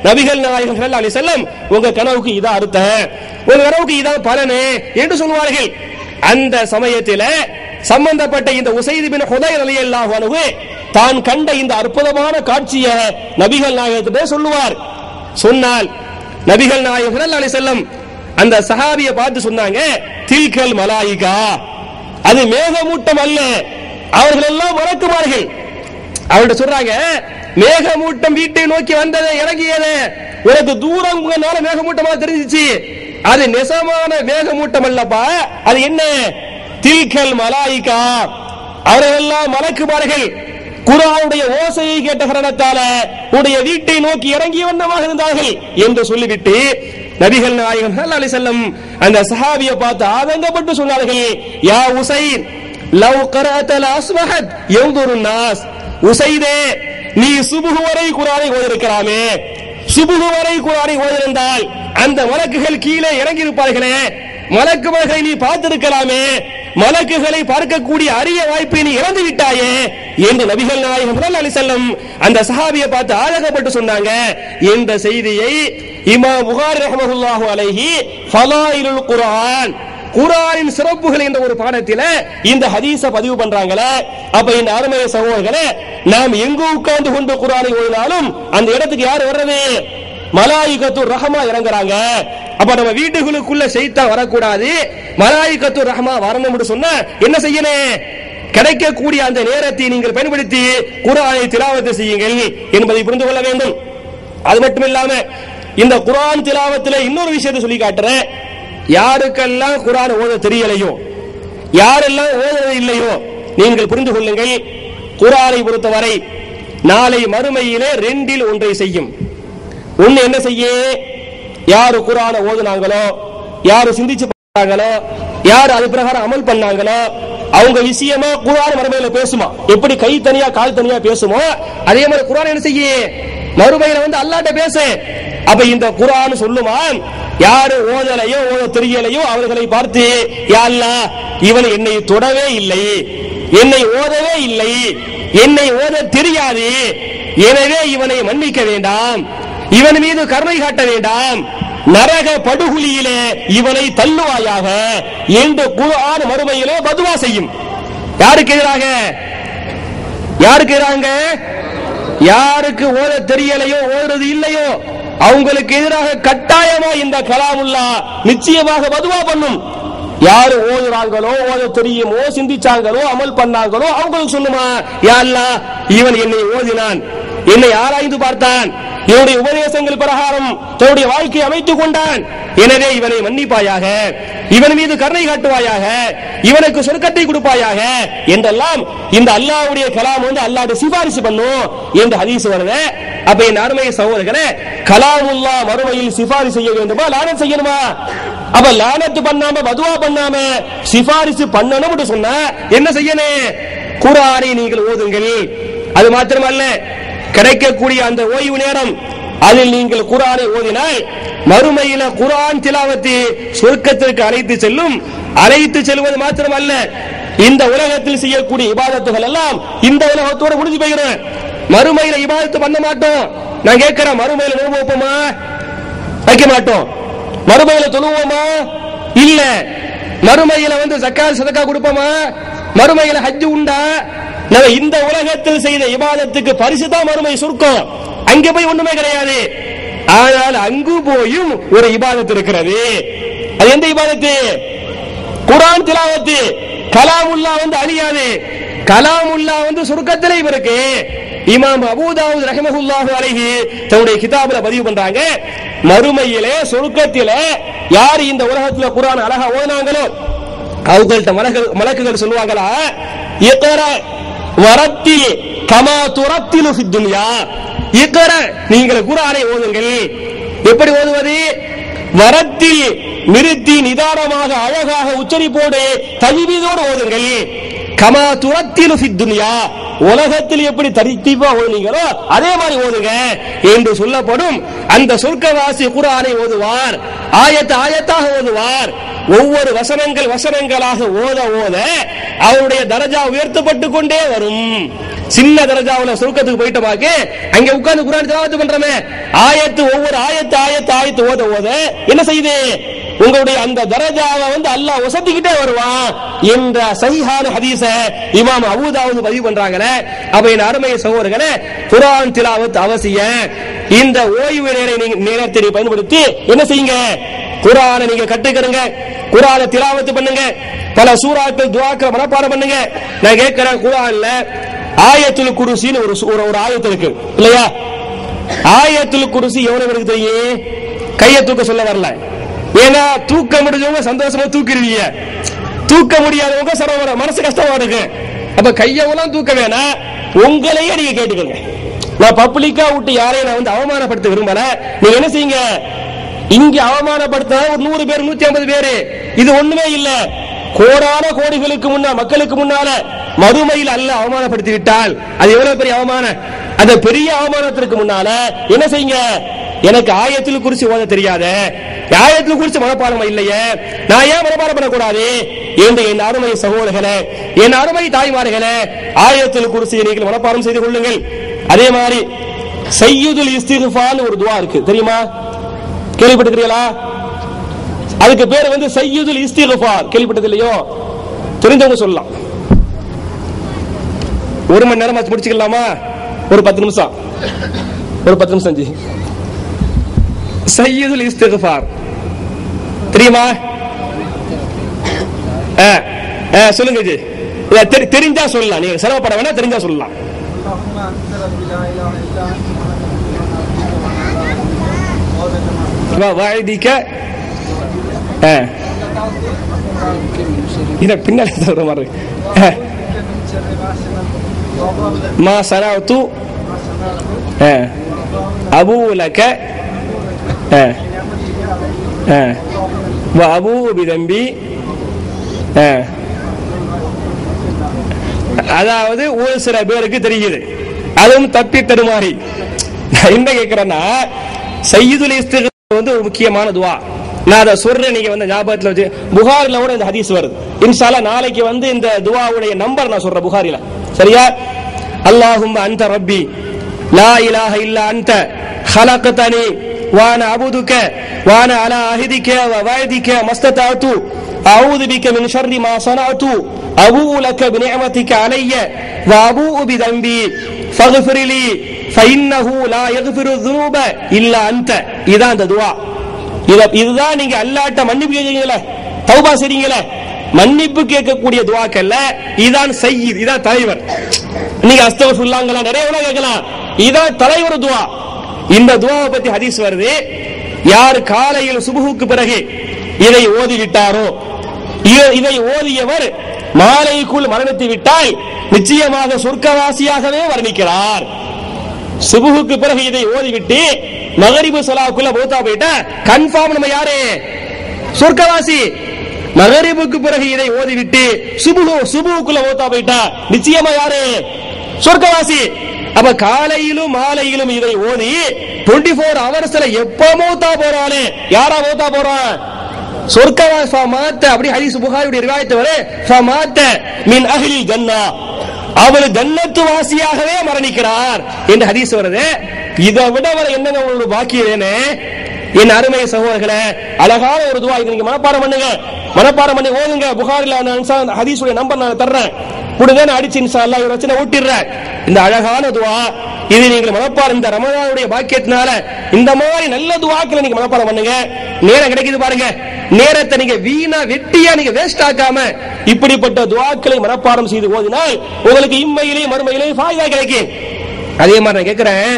நபிகள் நாயகம் ஸல்லல்லாஹு அலைஹி வஸல்லம் உங்க கனவுக்கு இதான் அர்த்தம், உங்க கனவுக்கு இதான் பலனே என்று சொல்வார்கள். அந்த சமயத்தில் சம்பந்தப்பட்ட இந்த உசைத் பின் ஹுதைர் ரலியல்லாஹு அன்ஹு தான் கண்ட இந்த அற்புதமான காட்சியை நபிகள் நாயகத்திலே சொல்லுவார். சொன்னால் நபிகள் நாயகம் ஸல்லல்லாஹு அலைஹி வஸல்லம் அந்த சஹாபியை பார்த்து சொன்னாங்க, தில்கல் மலாயிகா, அது மேகமூட்டம் அல்ல, அவர்கள் எல்லாம் மலக்குமார்கள். அவர்கிட்ட சொல்றாங்க, மேகமூட்டம் வீட்டை நோக்கி வந்தது, இறங்கியது, உனக்கு தூரம் மேகமூட்டமா தெரிஞ்சிச்சு, அது நெசமான மேகமூட்டம் அல்லப்பா, அது என்ன? தில்கல் மலாயிகா, அவர்கள் எல்லாம் மலக்குமார்கள். குர்ஆனுடைய ஓசையை கேட்ட காரணத்தால உடைய வீட்டை நோக்கி இறங்கிய வண்ணமாக இருந்தார்கள் என்று சொல்லிவிட்டு நபிகள் நாயகம் ஸல்லல்லாஹு அலைஹி வஸல்லம் அந்த சஹாபியை பார்த்து ஆதங்கப்பட்டு சொன்னார்கள், யா உசைத் லவ் கரஅத லஅஸ்பஹத் யன்துருன் நாஸ், உசைதே நீ சுபஹ் வரை குர்ஆனை ஓதிருக்கலாமே, சுபஹ் வரை குர்ஆனை ஓதிருந்தால் அந்த மலக்குகள் கீழே இறங்கி இருப்பார்களே, மலக்குகளை நீ பார்த்திருக்கலாமே, மலக்குகளை பார்க்கக்கூடிய அரிய வாய்ப்பை நீ இழந்து விட்டாயே என்று நபிகள் நாயகம் ஸல்லல்லாஹு அலைஹி வஸல்லம் அந்த சஹாபியை பார்த்து ஆதங்கப்பட்டு சொன்னாங்க. இந்த செய்தியை இமாம் புகாரி ரஹ்மத்துல்லாஹி அலைஹி ஃபலாயிலுல் குர்ஆன், குர்ஆனின் சிறப்புகள் என்ற ஒரு பாடத்தில் இந்த ஹதீஸை பதிவு பண்றாங்களே. அப்ப இந்த அருமை சகோதரர்களே, நாம் எங்கு உட்கார்ந்து கொண்டு குர்ஆனை ஓதினாலும் அந்த இடத்துக்கு யார் வர்றது? மலாயிகத்து ரஹ்மா இறங்குறாங்க. அப்ப நம்ம வீட்டுக்குள்ள ஷைத்தான் வரக்கூடாது, மலாயிகத்து ரஹ்மா வரணும்னு சொன்னா என்ன செய்யணும்? கிடைக்கக்கூடிய அந்த நேரத்தை நீங்கள் பயன்படுத்தி குர்ஆனை திலாவத் செய்யுங்கள் என்பதை புரிந்து கொள்ள வேண்டும். அது மட்டும் இல்லாம இந்த குர்ஆன் திலாவத்தில் இன்னொரு விஷயத்தை சொல்லி காட்டுறேன். யாருக்கெல்லாம் குர்ஆன் ஓத தெரியலையோ, யாரெல்லாம் ஓதுவது இல்லையோ, நீங்கள் புரிந்து கொள்ளுங்கள், குர்ஆனை பொறுத்தவரை நாளை மறுமையிலே ரெண்டில் ஒன்றை செய்யும். ஒண்ணு என்ன செய்ய, யாரு குர்ஆனை ஓதுனாங்களோ, யாரு சிந்திச்சு பார்த்தாங்களோ, யாரு அது பிரகாரம் அமல் பண்ணாங்களோ அவங்க விஷயமா குர்ஆன் மறுமையில பேசுமா. எப்படி கை தனியா கால் தனியா பேசுமோ அதே மாதிரி குர்ஆன் என்ன செய்ய, மறுமையில வந்து அல்லாஹ்ட்ட பேசு. அப்ப இந்த குர்ஆன் சொல்லுமா, யாரு ஓதலையோ ஓத தெரியலையோ அவர்களை பார்த்து, யா அல்லாஹ் இவன் என்னை தொடவே இல்லை, என்னை ஓதவே இல்லை, என்னை ஓத தெரியாது, எனவே இவனை மன்னிக்க வேண்டாம், இவன் மீது கருணை காட்ட வேண்டாம், நரக படுகுழியிலே இவனை தள்ளுவாயாக என்று குர்ஆன் மறுமையிலே பதுவா செய்யும். யாருக்கு எதிராக? யாருக்கு எதிராக? யாருக்கு ஓத தெரியலையோ ஓதுறது இல்லையோ அவங்களுக்கு எதிராக கட்டாயமா இந்த கலாமுல்லாஹ் நிச்சயமாக பதுவா பண்ணும். யாரு ஓதுறாங்களோ ஓத தெரியுமோ சிந்திச்சாங்களோ அமல் பண்ணாங்களோ அவங்களுக்கு சொல்லுமா, யா அல்லாஹ் இவன் என்னை ஓதினான், என்னை ஆராய்ந்து பார்த்தான், இவனுடைய உபதேசங்கள் பிரகாரம் தன்னுடைய வாழ்க்கையை அமைத்துக் கொண்டான், எனவே இவனை மன்னிப்பாயாக, இவன் மீது கருணை காட்டுவாயாக, இவனுக்கு சொர்க்கத்தை கொடுப்பாயாக என்றெல்லாம் இந்த அல்லாஹ்வுடைய கலாம் வந்து அல்லாஹ்வுடைய சிபாரிசு பண்ணும் என்று ஹதீஸ் வருது. அப்ப என் அருமை சகோதரர்களே, கலாமுல்லாஹ் மறுமையில் சிபாரிசு செய்ய வேண்டுமா லானத் செய்யணுமா? அப்ப லானத் பண்ணாம பதுவா பண்ணாம சிபாரிசு பண்ணணும் சொன்னா என்ன செய்யணும்? குர்ஆனை நீங்கள் ஓதுங்கள். அது மாத்திரமல்ல, கிடைக்கக்கூடிய அந்த ஓய்வு நேரம் அதில் நீங்கள் குர்ஆனை ஓதினால் மறுமையில குர்ஆன் திலாவத்து சொர்க்கத்திற்கு அழைத்து செல்லும். அழைத்து செல்வது மாத்திரமல்ல, இந்த உலகத்தில் செய்யக்கூடிய இபாதத்துகள் எல்லாம் இந்த உலகத்தோட முடிஞ்சு போகிறோம். மறுமையில இபாதத்து பண்ண மாட்டோம். நான் கேட்கிறேன், மறுமையில நோன்பு வைப்போமா? வைக்க மாட்டோம். மறுமையில தொழுவோமா? இல்ல. மறுமையில வந்து ஜக்காத் சதக்கா கொடுப்போமா? மறுமையில ஹஜ் உண்டா? நம்ம இந்த உலகத்தில் செய்த இபாதத்துக்கு பரிசு தான் மறுமை சொர்க்கம். அங்க போய் ஒண்ணுமே கிடையாது. ஆனால் அங்கு போயும் ஒரு இபாதத்து இருக்கிறது. அது எந்த இபாதத்து? குர்ஆன் திலாவத்து. கலாமுல்லாஹ் வந்து அழியாது. கலாமுல்லாஹ் வந்து சொர்க்கத்திலே இருக்கு. இமாம் அபூ தாவூத் ரஹ்மத்துல்லாஹி அலைஹி தன்னுடைய கிதாபுல பதிவு பண்றாங்க, மறுமையிலே சொர்க்கத்திலே யார் இந்த உலகத்துல குர்ஆன் அழகா ஓதுனாங்களோ அவங்கள்ட்ட மலக்குகள் சொல்லுவாங்களா, இக்ரா வரத்தில் கமா துரத்திலு ஃபித் துன்யா, இக்ரா நீங்கள் குர்ஆனை ஓதுங்கள். எப்படி ஓதுவது? வரத்தில் நிறுத்தி நிதானமாக அழகாக உச்சரிப்போடு தஜ்வீதோடு ஓதுங்கள். கமா துரத்திலு ஃபித் துன்யா, உலகத்தில் எப்படி தரித்தீவா ஓதுனீங்களோ அதே மாதிரி ஓதுங்க என்று சொல்லப்படும். அந்த சொர்க்கவாசி குர்ஆனை ஓதுவார், ஆயத்து ஆயத்தாக ஓதுவார். ஒவ்வொரு வசனங்களாக ஓத ஓத அவருடைய தரஜா உயர்த்தப்பட்டு கொண்டே வரும். சின்ன தரஜாவுல சொர்க்கத்துக்கு போயிட்டோமாக்க அங்க உட்கார்ந்து குர்ஆன் திலாவத் பண்றோமே, ஒவ்வொரு ஆயத்து ஓத ஓத என்ன செய்யுது? உங்களுடைய அந்த தரஜாவை வந்து அல்லாஹ் உசத்திக்கிட்டே வருவான் என்ற சஹீஹான ஹதீஸ இமாம் அபூ தாவூத் பதிவு பண்றாங்களே. அப்ப என் அருமை சகோதரர்களே, குர்ஆன் திலாவத் அவசியம். இந்த ஓய்வு நேரத்தை பயன்படுத்தி என்ன செய்யுங்க? குர்ஆனை நீங்க கற்றுக்கறங்க, குர்ஆனை திலாவத் பண்ணுங்க, பல சூறாக்கள் துஆக்கள் மனப்பாடம் பண்ணுங்க. நான் கேட்கிறேன், குர்ஆன்ல ஆயத்துல் குர்சின்னு ஒரு ஆயத்து இருக்கு இல்லையா? ஆயத்துல் குர்சி எவ்வளவு தெரியும்? கையை தூக்க சொல்ல வரல. ஏன்னா தூக்க முடிஞ்சவங்க சந்தோஷமா தூக்கிடுவீங்க, தூக்க முடியாதவங்க சரவர மனசு கஷ்டமா இருக்கு. அப்ப கையெல்லாம் தூக்க வேணாம், உங்களையே நீங்க கேட்டுக்கங்க. நான் பப்ளிக்கா விட்டு யாரையும் நான் வந்து அவமானப்படுத்த விரும்பல. நீங்க என்ன செய்யுங்க? இங்க அவமானப்படுத்த ஒரு 100 பேர் 150 பேரு இது ஒண்ணுமே இல்ல. கோடான கோடிகளுக்கு முன்னால் மக்களுக்கு முன்னால மறுமையில் அல்ல அவமானப்படுத்தி விட்டால் அது எவ்வளவு பெரிய அவமானம். அந்த பெரிய அவமானத்திற்கு முன்னால என்ன செய்யுங்க? எனக்கு ஆயத்தில் குறிச்சு ஓத தெரியாத, ஆயத்தில் குறிச்சு மனப்பாடம் இல்லையே, நான் ஏன் மனப்பாடம் பண்ணக்கூடாது என்று என் அருமை சகோதரர்களே, என் அருமை தாய்மார்களே, ஆயத்தில் குறிச்சு நீங்கள் மனப்பாடம் செய்து கொள்ளுங்கள். அதே மாதிரி சய்யிதுல் இஸ்திக்ஃபார் ஒரு துஆ இருக்கு, தெரியுமா? கேள்விப்பட்டிருக்கிறீங்களா? அதுக்கு பேர் வந்து சய்யிதுல் இஸ்திக்ஃபார். கேள்விப்பட்டது இல்லையோ? தெரிந்தவங்க சொல்லலாம். 1 மணி நேரம் முடிச்சுக்கலாமா? ஒரு 10 நிமிஷம், ஒரு 10 நிமிஷம் ஜி. சய்யிதுல் இஸ்திக்ஃபார் தெரியுமா? சொல்லுங்க ஜி. தெரிஞ்சா சொல்லலாம், நீங்க சிரமப்பட வேணா, தெரிஞ்சா சொல்லலாம். பின்னாடி சொல்ற மாதிரி மா சனஅது அபூ லக அபூ பிதம்பி, அதாவது ஒரு சில பேருக்கு தெரியுது, அதுவும் தப்பி தடுமாறி. என்ன கேட்கிறேன்னா, சய்யிதுல் இஸ்திக்ஃபார் வந்து ஒரு முக்கியமான துவா. நான் அதை சொல்றேன், நீங்க வந்து ஞாபகத்தில் வச்சு. புகாரில கூட இந்த ஹதீஸ் வருது. இன்ஷா அல்லாஹ் நாளைக்கு வந்து இந்த துவாவுடைய நம்பர் நான் சொல்றேன் புகாரில, சரியா? அல்லாஹும்ம அன்த ரப்பி லா இலாஹ இல்லா அன்த خلقتني وانا عبدك وانا على عهدك ووعدك ما استطعت اعوذ بك من شر ما صنعت ابوء لك بنعمتك علي وابوء بذنبي فاغفر لي فانه لا يغفر الذنوب الا انت. இதான் அந்த துஆ. இதுதான் நீங்க அல்லாஹ்ட்ட மன்னிப்பு கேக்குறீங்களே, தௌபா செய்றீங்களே, மன்னிப்பு கேட்கக்கூடிய துஆக்கல்ல. இதான் சய்யித், இதான் தலைவர். நீங்க அஸ்தக்ஃபிருல்லாஹ்ங்கலாம் நிறைய கேட்கலாம், இதான் தலைவர் துஆ. இந்த துஆவை பத்தி ஹதீஸ் வருது. யார் காலையில் சுபஹுக்கு பிறகு இதை ஓதிவிட்டாரோ, இதை ஓதியவர் மாலைக்குள் மரணித்து விட்டால் நிச்சயமாக சொர்க்கவாசியாகவே வர்ணிக்கிறார். சுபஹுக்கு பிறகு இதை ஓதிவிட்டு மகரிபு ஸலாத்துக்குள்ள மௌத்தா போயிட்டா கன்ஃபார்ம் நம்ம யாரு? சொர்க்கவாசி. மகரிபுக்கு பிறகு இதை ஓதிவிட்டு சுபஹுக்குள்ள மௌத்தா போயிட்டா நிச்சயமா யாரு? சொர்க்கவாசி. அப்ப காலையிலும் மாலையிலும் இதை ஓதி 24 ஹவர்ஸ்ல எப்ப மௌத்தா போறானே, யாரா மௌத்தா போறான்? சொர்க்கவாசி. ஃபமாத்த, அப்படி ஹதீஸ் புகாரியுடைய ரிவாயத் வரை, ஃபமாத்த மின் அஹ்லில் ஜன்னah, அவர் ஜன்னத்து வாசியாகவே மரணிக்கிறார் என்று ஹதீஸ் வருது. இதை விட வர என்னங்க ஒரு பாக்கியம் வேணே? என் அருமை சகோதரர்களே, அழகான ஒரு துஆ. இது நீங்க மனப்பாடம் பண்ணுங்க, மனப்பாடம் பண்ணி ஓதுங்க. புகாரில ஹதீஸுடைய நம்பர் நான் தர்றேன், முடிஞ்சா அடிச்சு இன்ஷா அல்லாஹ் இவரை வச்சு ஓட்டிடுறேன். இந்த அழகான துஆ இது நீங்கள் மனப்பாடம், இந்த ரமலானுடைய பாக்கியத்தினால இந்த மாதிரி நல்ல துஆக்களை நீங்க மனப்பாடம் பண்ணுங்க. நேரம் கிடைக்குது பாருங்க, நேரத்தை நீங்க வீணா வெட்டியா நீங்க வேஸ்ட் ஆக்காம இப்படிப்பட்ட துஆக்களை மனப்பாடம் செய்து ஓதினால் உங்களுக்கு இம்மையிலேயும் மறுமையிலேயும் ஃபாயிதா கிடைக்கும். அதே மாதிரி நான் கேட்கிறேன்,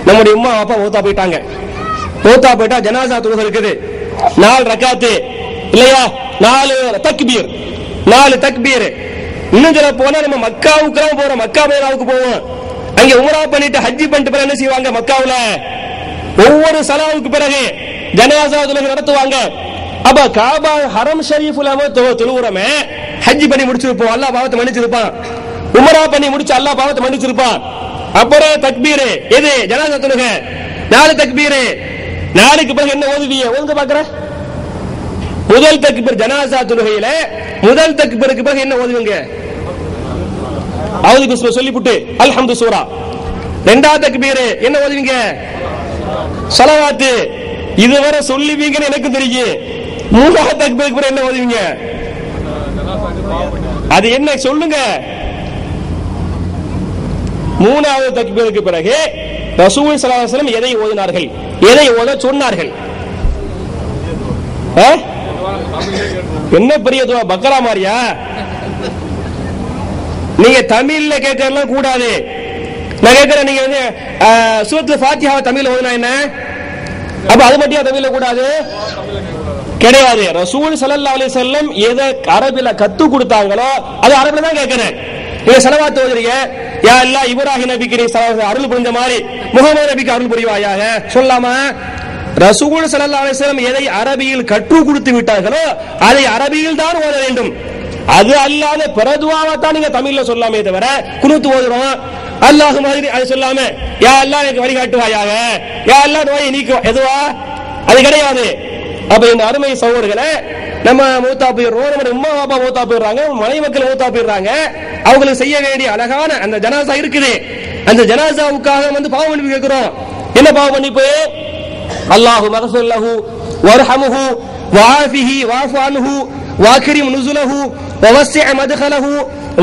நம்முடைய அம்மா அப்பா மௌத்தா போயிட்டாங்க. மௌத்தா போயிட்டா ஜனாசா தொழுகை இருக்குது, 4 ரக்காத்து இல்லையா, 4 தக்பீர், 4 தக்பீர். இன்னும் சொல்ல போனா நம்ம மக்காவுக்கு போறோம், மக்கா மேலாவுக்கு போவோம். அங்க உம்ரா பண்ணிட்டு ஹஜ்ஜி பண்ணிட்டு பிறகு என்ன செய்வாங்க? மக்காவுல ஒவ்வொரு சலாவுக்கு பிறகு ஜனாசா தொழுகை நடத்துவாங்க. அப்ப காபா ஹரம் ஷரீஃப்ல தொழுகிறோமே, ஹஜ்ஜி பண்ணி முடிச்சிருப்போம், அல்லாஹ் பாவத்தை மன்னிச்சிருப்பான். உம்ரா பண்ணி முடிச்சு அல்லாஹ் பாவத்தை மன்னிச்சிருப்பான். அப்புறம் தக்பீர், எது? ஜனாசா தொழுகை 4 தக்பீர். 4க்கு பிறகு என்ன ஓதுவீங்க? ஓதுங்க பாக்குறேன். முதல் தக்பீர் ஜனாசா தொழுகையில முதல் தக்பீருக்கு பிறகு என்ன ஓதுவீங்க? அவுது பிஸ்மில்லாஹ் சொல்லிவிட்டு அல்ஹம்து சூரா. 2வது தக்பீர் என்ன ஓதுவீங்க? ஸலவாத். இதுவரை சொல்லுவீங்கன்னு எனக்கு தெரியும். 3வது தக்பீருக்கு பிறகு என்ன ஓதுவீங்க? அது என்ன சொல்லுங்க? 3வது தக்பீருக்கு பிறகு ரசூல் ஸல்லல்லாஹு அலைஹி வஸல்லம் எதை ஓதினார்கள், எதை ஓத சொன்னார்கள்? என்ன பெரிய துவா, பக்கரா மாதிரியா? நீங்க தமிழ்ல கேட்கலாம் கூடாது. நான் கேட்கிறேன், நீங்க வந்து சூரத்துல் ஃபாத்திஹா தமிழ்ல ஓதுனா என்ன? அப்ப அது மட்டும் தமிழ்ல கூடாது கிடையாது. ரசூல் ஸல்லல்லாஹு அலைஹி வஸல்லம் எதை அரபில கத்து கொடுத்தாங்களோ அது அரபில தான் கேட்கிறேன். நீங்க ஸலவாத் ஓதுறீங்க, யா அல்லாஹ் இப்ராஹிம் நபிக்கு நீ அருள் புரிஞ்ச மாதிரி முஹம்மது நபிக்கு அருள் புரிவாயாக சொல்லாமா? ரசூல் ஸல்லல்லாஹு அலைஹி வஸல்லம் எதை அரபியில் கற்றுக் கொடுத்து விட்டார்களோ அதை அரபியில் தான் ஓத வேண்டும். அது அல்லாத பிரதுவாவை தான் நீங்க தமிழ்ல சொல்லாமே தவிர, குனூத் ஓதுறோம் அல்லாஹ் மாதிரி அது சொல்லாம யா அல்லாஹ் எனக்கு வழிகாட்டுவாயாக, யா அல்லாஹ் நோயை நீக்கு, எதுவா? அது கிடையாது. அப்ப இந்த அருமை சகோதரர்களே, நம்ம மௌத்தா போயிடுறோம், நம்ம உம்மா பாப்பா மௌத்தா போயிடுறாங்க, மனைவி மக்கள் மௌத்தா போயிடுறாங்க. அவங்களுக்கு செய்ய வேண்டிய அழகான அந்த ஜனாசா இருக்குது. அந்த ஜனாசாவுக்காக வந்து பாவ மன்னிப்பு கேட்கிறோம். என்ன பாவ மன்னிப்பு? அல்லாஹு மக்ஃபிர் லஹு வர்ஹம்ஹு வஆஃபிஹி வஅஃபு அன்ஹு வஅக்ரிம் நுஸுலஹு வவஸ்ஸி' மத்கலஹு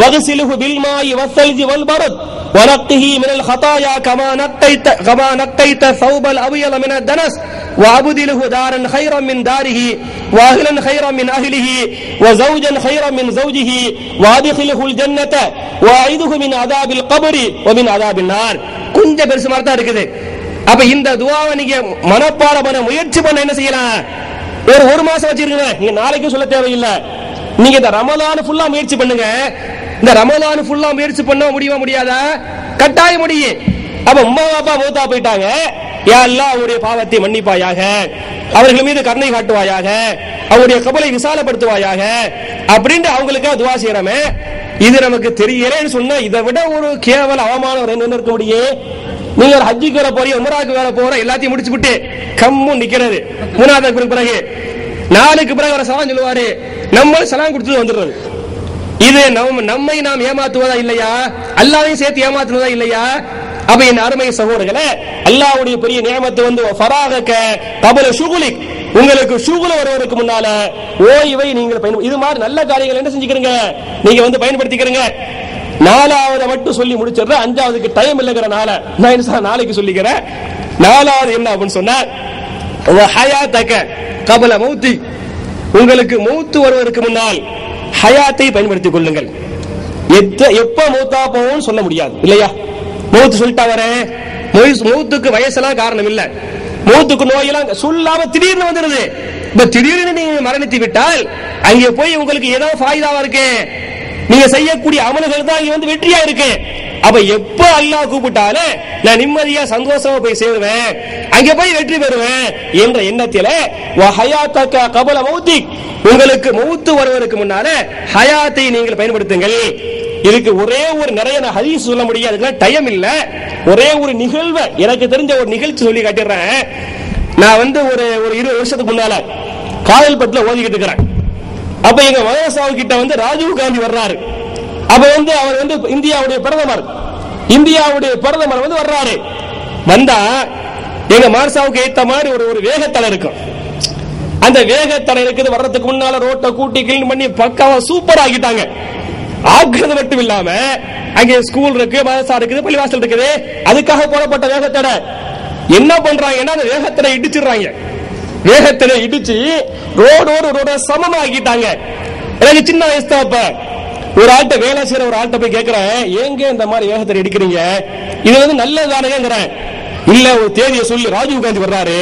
வக்ஸில்ஹு பில்மாஇ வஸ்ஸல்ஜி வல்பரத் ونقه من الخطايا كما نقيت ثوب الأبيض من الدنس وأبدله دارا خيرا من داره وأهلا خيرا من أهله وزوجا خيرا من زوجه وأدخله الجنة وأعيذه من عذاب القبر ومن عذاب النار. கொஞ்சம் பெருசு மாதிரி தான் இருக்குது. அப்ப இந்த துஆவை நீங்க மனப்பாடம் பண்ண முயற்சி பண்ண என்ன செய்யலாம்? ஒரு மாசம் வச்சிருக்கீங்க, நீங்க நாளைக்கு சொல்ல தேவையில்லை. நீங்க இந்த ரமலான் ஃபுல்லா முயற்சி பண்ணுங்க. இந்த ரமலான் ஃபுல்லா முயற்சி பண்ண முடியுமா? முடியாதா? கட்டாயம் முடியும். அப்ப உம்மா பாப்பா மௌத்தா போயிட்டாங்க, யா அல்லாஹ் அவருடைய பாவத்தை மன்னிப்பாயாக, அவர்கள் மீது கருணை காட்டுவாயாக, அவருடைய கபலை விசாலப்படுத்துவாயாக அப்படின்னு அவங்களுக்காக துவா செய்யறமே. இது நமக்கு தெரியலன்னு சொன்னா இதை விட ஒரு கேவல அவமானம் என்ன இருக்க முடியும்? நீங்க ஹஜ்ஜிக்கு வர போறீங்க, உம்ராக்கு வேற போற, எல்லாத்தையும் முடிச்சு விட்டு கம்மு நிக்கிறது. மூணாவது பிறகு 4க்கு பிறகு வர சலாம் சொல்லுவாரு, நம்ம சலாம் கொடுத்து வந்துடுறது. இது நம்மை நாம் ஏமாத்துவதா இல்லையா? அல்லாஹ்வையும் சேர்த்து ஏமாத்துவதா இல்லையா? அப்ப என் அருமை சகோதரர்களே, அல்லாஹ்வுடைய பெரிய நியமத்து வந்து ஃபராகக கபல ஷுகுலிக், உங்களுக்கு ஷுகுல் வருவதற்கு முன்னால ஓய்வை நீங்கள் இது மாதிரி நல்ல காரியங்கள் என்ன செஞ்சுக்கிறீங்க, நீங்க வந்து பயன்படுத்திக்கிறீங்க. 4வது மட்டும் சொல்லி முடிச்சிடுற, 5வதுக்கு டைம் இல்லைங்கிறனால நான் நாளைக்கு சொல்லிக்கிறேன். 4வது என்ன அப்படின்னு சொன்னா, ஹயாத்தக கபல மௌத்தி, உங்களுக்கு மௌத்து வருவதற்கு முன்னால் ஹயாத்தை பயன்படுத்திக் கொள்ளுங்கள். எப்ப மௌத்தா போவோம்னு சொல்ல முடியாது இல்லையா? மௌத்து சொல்லிட்டா வரேன், மௌத்துக்கு வயசெல்லாம் காரணம் இல்ல, மௌத்துக்கு நோயெல்லாம் சொல்லாம திடீர்னு வந்துடுது. இப்ப திடீர்னு நீங்க மரணித்து விட்டால் அங்கே போய் உங்களுக்கு ஏதோ ஃபாயிதாவா இருக்கு, நீங்க செய்யக்கூடிய அமல்கள் தான் இங்க வந்து வெற்றியா இருக்கு. அப்ப எப்ப அல்லாஹ் கூப்பிட்டாலும் நான் நிம்மதியா சந்தோஷமா போய் சேருவேன், அங்க போய் வெற்றி பெறுவேன் என்ற எண்ணத்தில வஹயாத்தக கபல மௌத்திக், உங்களுக்கு மௌத்து வருவதற்கு முன்னால ஹயாத்தை நீங்கள் பயன்படுத்துங்கள். இதுக்கு ஒரே ஒரு நிறைய ஹதீஸ் சொல்ல முடியாது, அதுக்கு டைம் இல்ல. ஒரே ஒரு நிகழ்வை எனக்கு தெரிஞ்ச ஒரு நிகழ்ச்சி சொல்லி காட்டிடுறேன். நான் வந்து ஒரு 20 வருஷத்துக்கு முன்னால காயல்பட்டுல ஓதிக்கிட்டு இருக்கிறேன். அப்ப எங்க மதரசாவு கிட்ட வந்து ராஜீவ் காந்தி வர்றாரு. அப்ப வந்து அவர் வந்து இந்தியாவுடைய பிரதமர் வந்து வர்றாரு. வந்தா எங்க மதரசாவுக்கு ஏத்த மாதிரி ஒரு வேகத்தடை இருக்கும். அந்த வேகத்தடை இருக்குது, வர்றதுக்கு முன்னால ரோட்டை கூட்டி கிளீன் பண்ணி பக்காவா சூப்பர் ஆகிட்டாங்க. ஆக்குறது மட்டும் இல்லாம அங்கே ஸ்கூல் இருக்கு, மதரசா இருக்குது, பள்ளிவாசல் இருக்குது, அதுக்காக போடப்பட்ட வேகத்தடை. என்ன பண்றாங்கன்னா அந்த வேகத்தடை இடிச்சிடுறாங்க. வேகத்தடை இடிச்சு ரோட சமமாக்கிட்டாங்க. எனக்கு சின்ன வயசு தான். அப்ப ஒரு ஆள்கிட்ட வேலை செய்யற ஒரு ஆள்கிட்ட போய் கேட்கிறேன், ஏங்க இந்த மாதிரி வேகத்தடை இடிக்கிறீங்க, இது வந்து நல்லதானேங்கிறேன். இல்ல ஒரு தேதியை சொல்லி ராஜீவ் காந்தி வர்றாரு,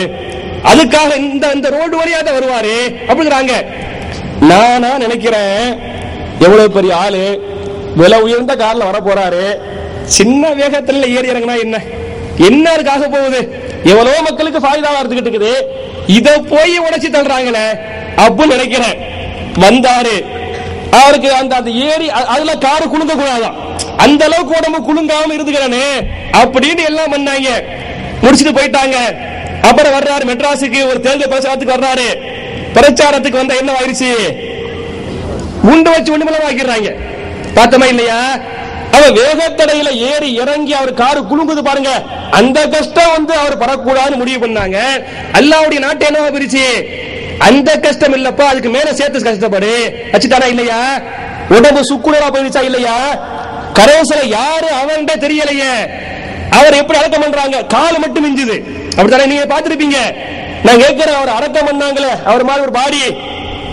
அதுக்காக இந்த ரோடு வழியா தான் வருவாரு அப்படிங்கிறாங்க. நானா நினைக்கிறேன், எவ்வளவு பெரிய ஆளு, விலை உயர்ந்த கார்ல வர போறாரு, சின்ன வேகத்துல ஏறி இறங்கினா என்ன இருக்காக போகுது, எவ்வளவு மக்களுக்கு ஃபாயிதாவா இருந்துகிட்டு இருக்குது, இத போய் உடைச்சு தள்ளுறாங்களே அப்படின்னு நினைக்கிறேன். வந்தாரு, அவருக்கு அந்த ஏறி அதுல காரு குலுங்க கூடாதான், அந்த அளவுக்கு உடம்பு குலுங்காம இருந்துக்கிறேன்னு அப்படின்னு எல்லாம் பண்ணாங்க. முடிச்சுட்டு போயிட்டாங்க. அப்புறம் வர்றாரு மெட்ராஸுக்கு, ஒரு தேர்தல் பிரச்சாரத்துக்கு வர்றாரு. பிரச்சாரத்துக்கு வந்தா என்ன ஆயிடுச்சு, குண்டு வச்சு ஒண்ணுமெல்லாம் ஆக்கிடுறாங்க. பார்த்தமா இல்லையா? அவ வேகத்தடையில ஏறி இறங்கி அவர் காரு குலுங்குது பாருங்க, அந்த கஷ்டம் வந்து அவர் படக்கூடாதுன்னு முடிவு பண்ணாங்க. அல்லாஹ்வுடைய நாட்டை என்னவா பிரிச்சு, அந்த கஷ்டம் இல்லப்பா, அதுக்கு மேல சேர்த்து கஷ்டப்படு வச்சுட்டானா இல்லையா? உடம்பு சுக்குனரா போயிடுச்சா இல்லையா? கரோசல யாரு அவன்கிட்ட தெரியலையே, அவர் எப்படி அடக்கம் பண்றாங்க, கால் மட்டும் மிஞ்சுது. அப்படித்தானே நீங்க பாத்துருப்பீங்க. நான் கேட்கிறேன், அவர் அடக்கம் பண்ணாங்களே அவர் மாதிரி ஒரு பாடி,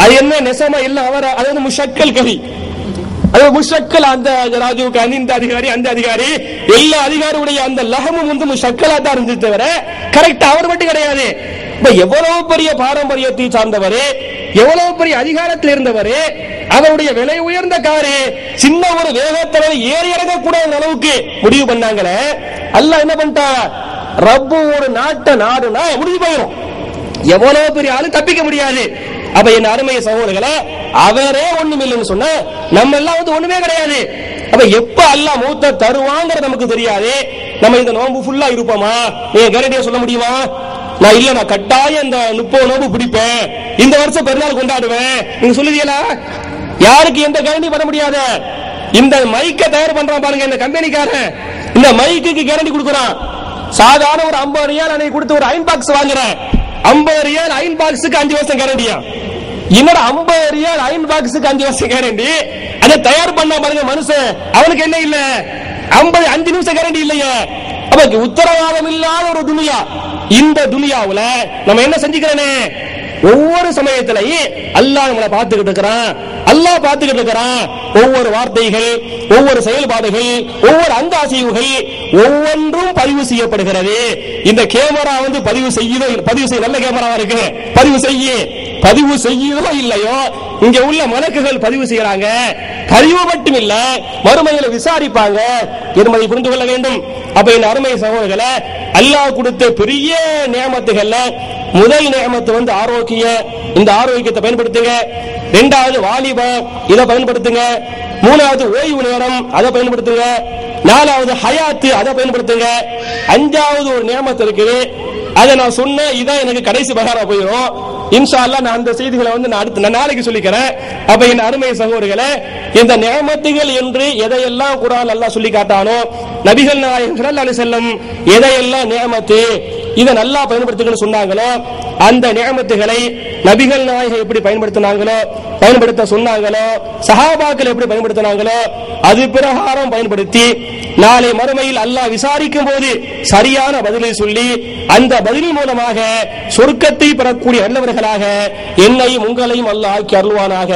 அது என்ன நெசமா இல்ல, அவர் அது வந்து முஷக்கல் கவி, அது முஷக்கல். அந்த ராஜீவ் காந்தி, இந்த அதிகாரி, அந்த அதிகாரி, எல்லா அதிகாரியுடைய அந்த லகமும் வந்து முஷக்கலா தான் இருந்துச்சு தவிர கரெக்ட் அவர் மட்டும் கிடையாது. எவ்வளவு பெரிய பாரம்பரியத்தை சார்ந்தவர், எவ்வளவு பெரிய அதிகாரத்தில் இருந்தவர், அவருடைய விலை உயர்ந்த காரு சின்ன ஒரு வேகத்தடை ஏறி இறங்க கூட அளவுக்கு முடிவு பண்ணாங்களே. அல்லாஹ் என்ன பண்ணிட்டா, ரப்பு ஒரு நாடுனா முடிவு போயிடும், எவ்வளவு பெரிய ஆளு தப்பிக்க முடியாது. அப்ப என் அருமை சகோதரர்களே, அவரே ஒண்ணும் இல்லைன்னு சொன்ன நம்ம எல்லாம் வந்து ஒண்ணுமே கிடையாது. அப்ப எப்ப அல்லாஹ் மௌத்த தருவாங்கிறது நமக்கு தெரியாது. நம்ம இந்த நோன்பு ஃபுல்லா இருப்போமா, நீங்க கேரண்டியா சொல்ல முடியுமா? நான் இல்ல, நான் கட்டாயம் இந்த 30 நோன்பு பிடிப்பேன், இந்த வருஷம் பெருநாள் கொண்டாடுவேன், நீங்க சொல்லுவீங்களா? யாருக்கு எந்த கேரண்டி பண்ண முடியாது. இந்த மைக்க தயார் பண்றான் பாருங்க இந்த கம்பெனிக்காரன், இந்த மைக்கு கேரண்டி கொடுக்குறான். சாதாரண ஒரு 50 ரியால் அன்னைக்கு கொடுத்து ஒரு அயன் பாக்ஸ் வாங்குறேன், 50 ரியால் அயன் பாக்ஸுக்கு 5 வருஷம் கேரண்டியா? இன்னொரு 50 ரியால் அயன் பாக்ஸுக்கு 5 வருஷம் கேரண்டி. அதை தயார் பண்ண பாருங்க மனுஷன், அவனுக்கு என்ன இல்ல, 5 நிமிஷம் கேரண்டி இல்லையே. அப்ப உத்தரவாதம் இல்லாத ஒரு துனியா. இந்த துனியாவுல நம்ம என்ன செஞ்சுக்கிறேன்னு, ஒவ்வொரு சமயத்திலையும் அல்லாஹ் நம்மளை பார்த்துக்கிட்டு இருக்கிறான். அல்லாஹ் பார்த்துக்கிட்டு இருக்கிறான். ஒவ்வொரு வார்த்தைகள், ஒவ்வொரு செயல்பாடுகள், ஒவ்வொரு அங்க அசைவுகள் ஒவ்வொன்றும் பதிவு செய்யப்படுகிறது. இந்த கேமரா வந்து பதிவு செய்யுதோ, பதிவு செய்ய நல்ல கேமராவா இருக்கு, பதிவு செய்யுதோ இல்லையோ, இங்க உள்ள மலக்குகள் பதிவு செய்யறாங்க. பதிவு மட்டும் இல்ல, மறுமையில விசாரிப்பாங்க என்பதை புரிந்து கொள்ள வேண்டும். அப்ப என் அருமை சகோதரர்களே, அல்லாஹ் கொடுத்த பெரிய நியமத்துகள்ல முதல் நியமத்து ஆரோக்கியம். இந்த ஆரோக்கியத்தை பயன்படுத்துங்க. இரண்டாவது வாலிபம், இதை பயன்படுத்துங்க. மூணாவது ஓய்வு நேரம், அதை பயன்படுத்துங்க. நாலாவது ஹயாத்து, அதை பயன்படுத்துங்க. அஞ்சாவது ஒரு நியமத்து இருக்குது, அதை நான் சொன்ன இதான் எனக்கு கடைசி பகாரா போயிடும். இன்ஷா அல்லாஹ் நான் அந்த செய்திகளை நான் நாளைக்கு சொல்லிக்கிறேன். அப்ப என் அருமை சகோதரர்களே, இந்த நியமத்துகள் என்று எதையெல்லாம் குர்ஆன் அல்லாஹ் சொல்லி காட்டானோ, நபிகள் நாயகம் ஸல்லல்லாஹு அலைஹி வஸல்லம் எதையெல்லாம் நியமத்து இதை நல்லா பயன்படுத்துங்கன்னு சொன்னாங்களோ, அந்த நியமத்துகளை நபிகள் நாயகம் எப்படி பயன்படுத்த சொன்னாங்களோ, சஹாபாக்கள் எப்படி பயன்படுத்தினாங்களோ, அது பிரகாரம் பயன்படுத்தி நாளை மறுமையில் அல்லாஹ் விசாரிக்கும் போது சரியான பதிலை சொல்லி அந்த பதிலின் மூலமாக சொர்க்கத்தை பெறக்கூடிய நல்லவர்களாக என்னையும் உங்களையும் அல்லாஹ் ஆக்கி அருள்வானாக.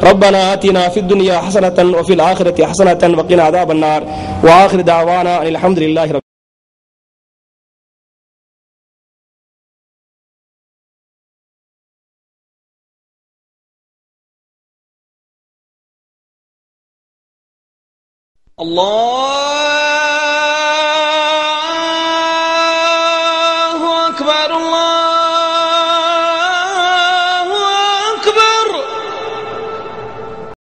ரப்பனா ஆத்தினா ஃபித் துன்யா ஹஸனத்தன் வ ஃபில் ஆখিরাতি ஹஸனத்தன் வ கினா அஸாபன்னார். வ ஆகிரு தஅவானா அனில் ஹம்துலில்லாஹி ரப்பில் الله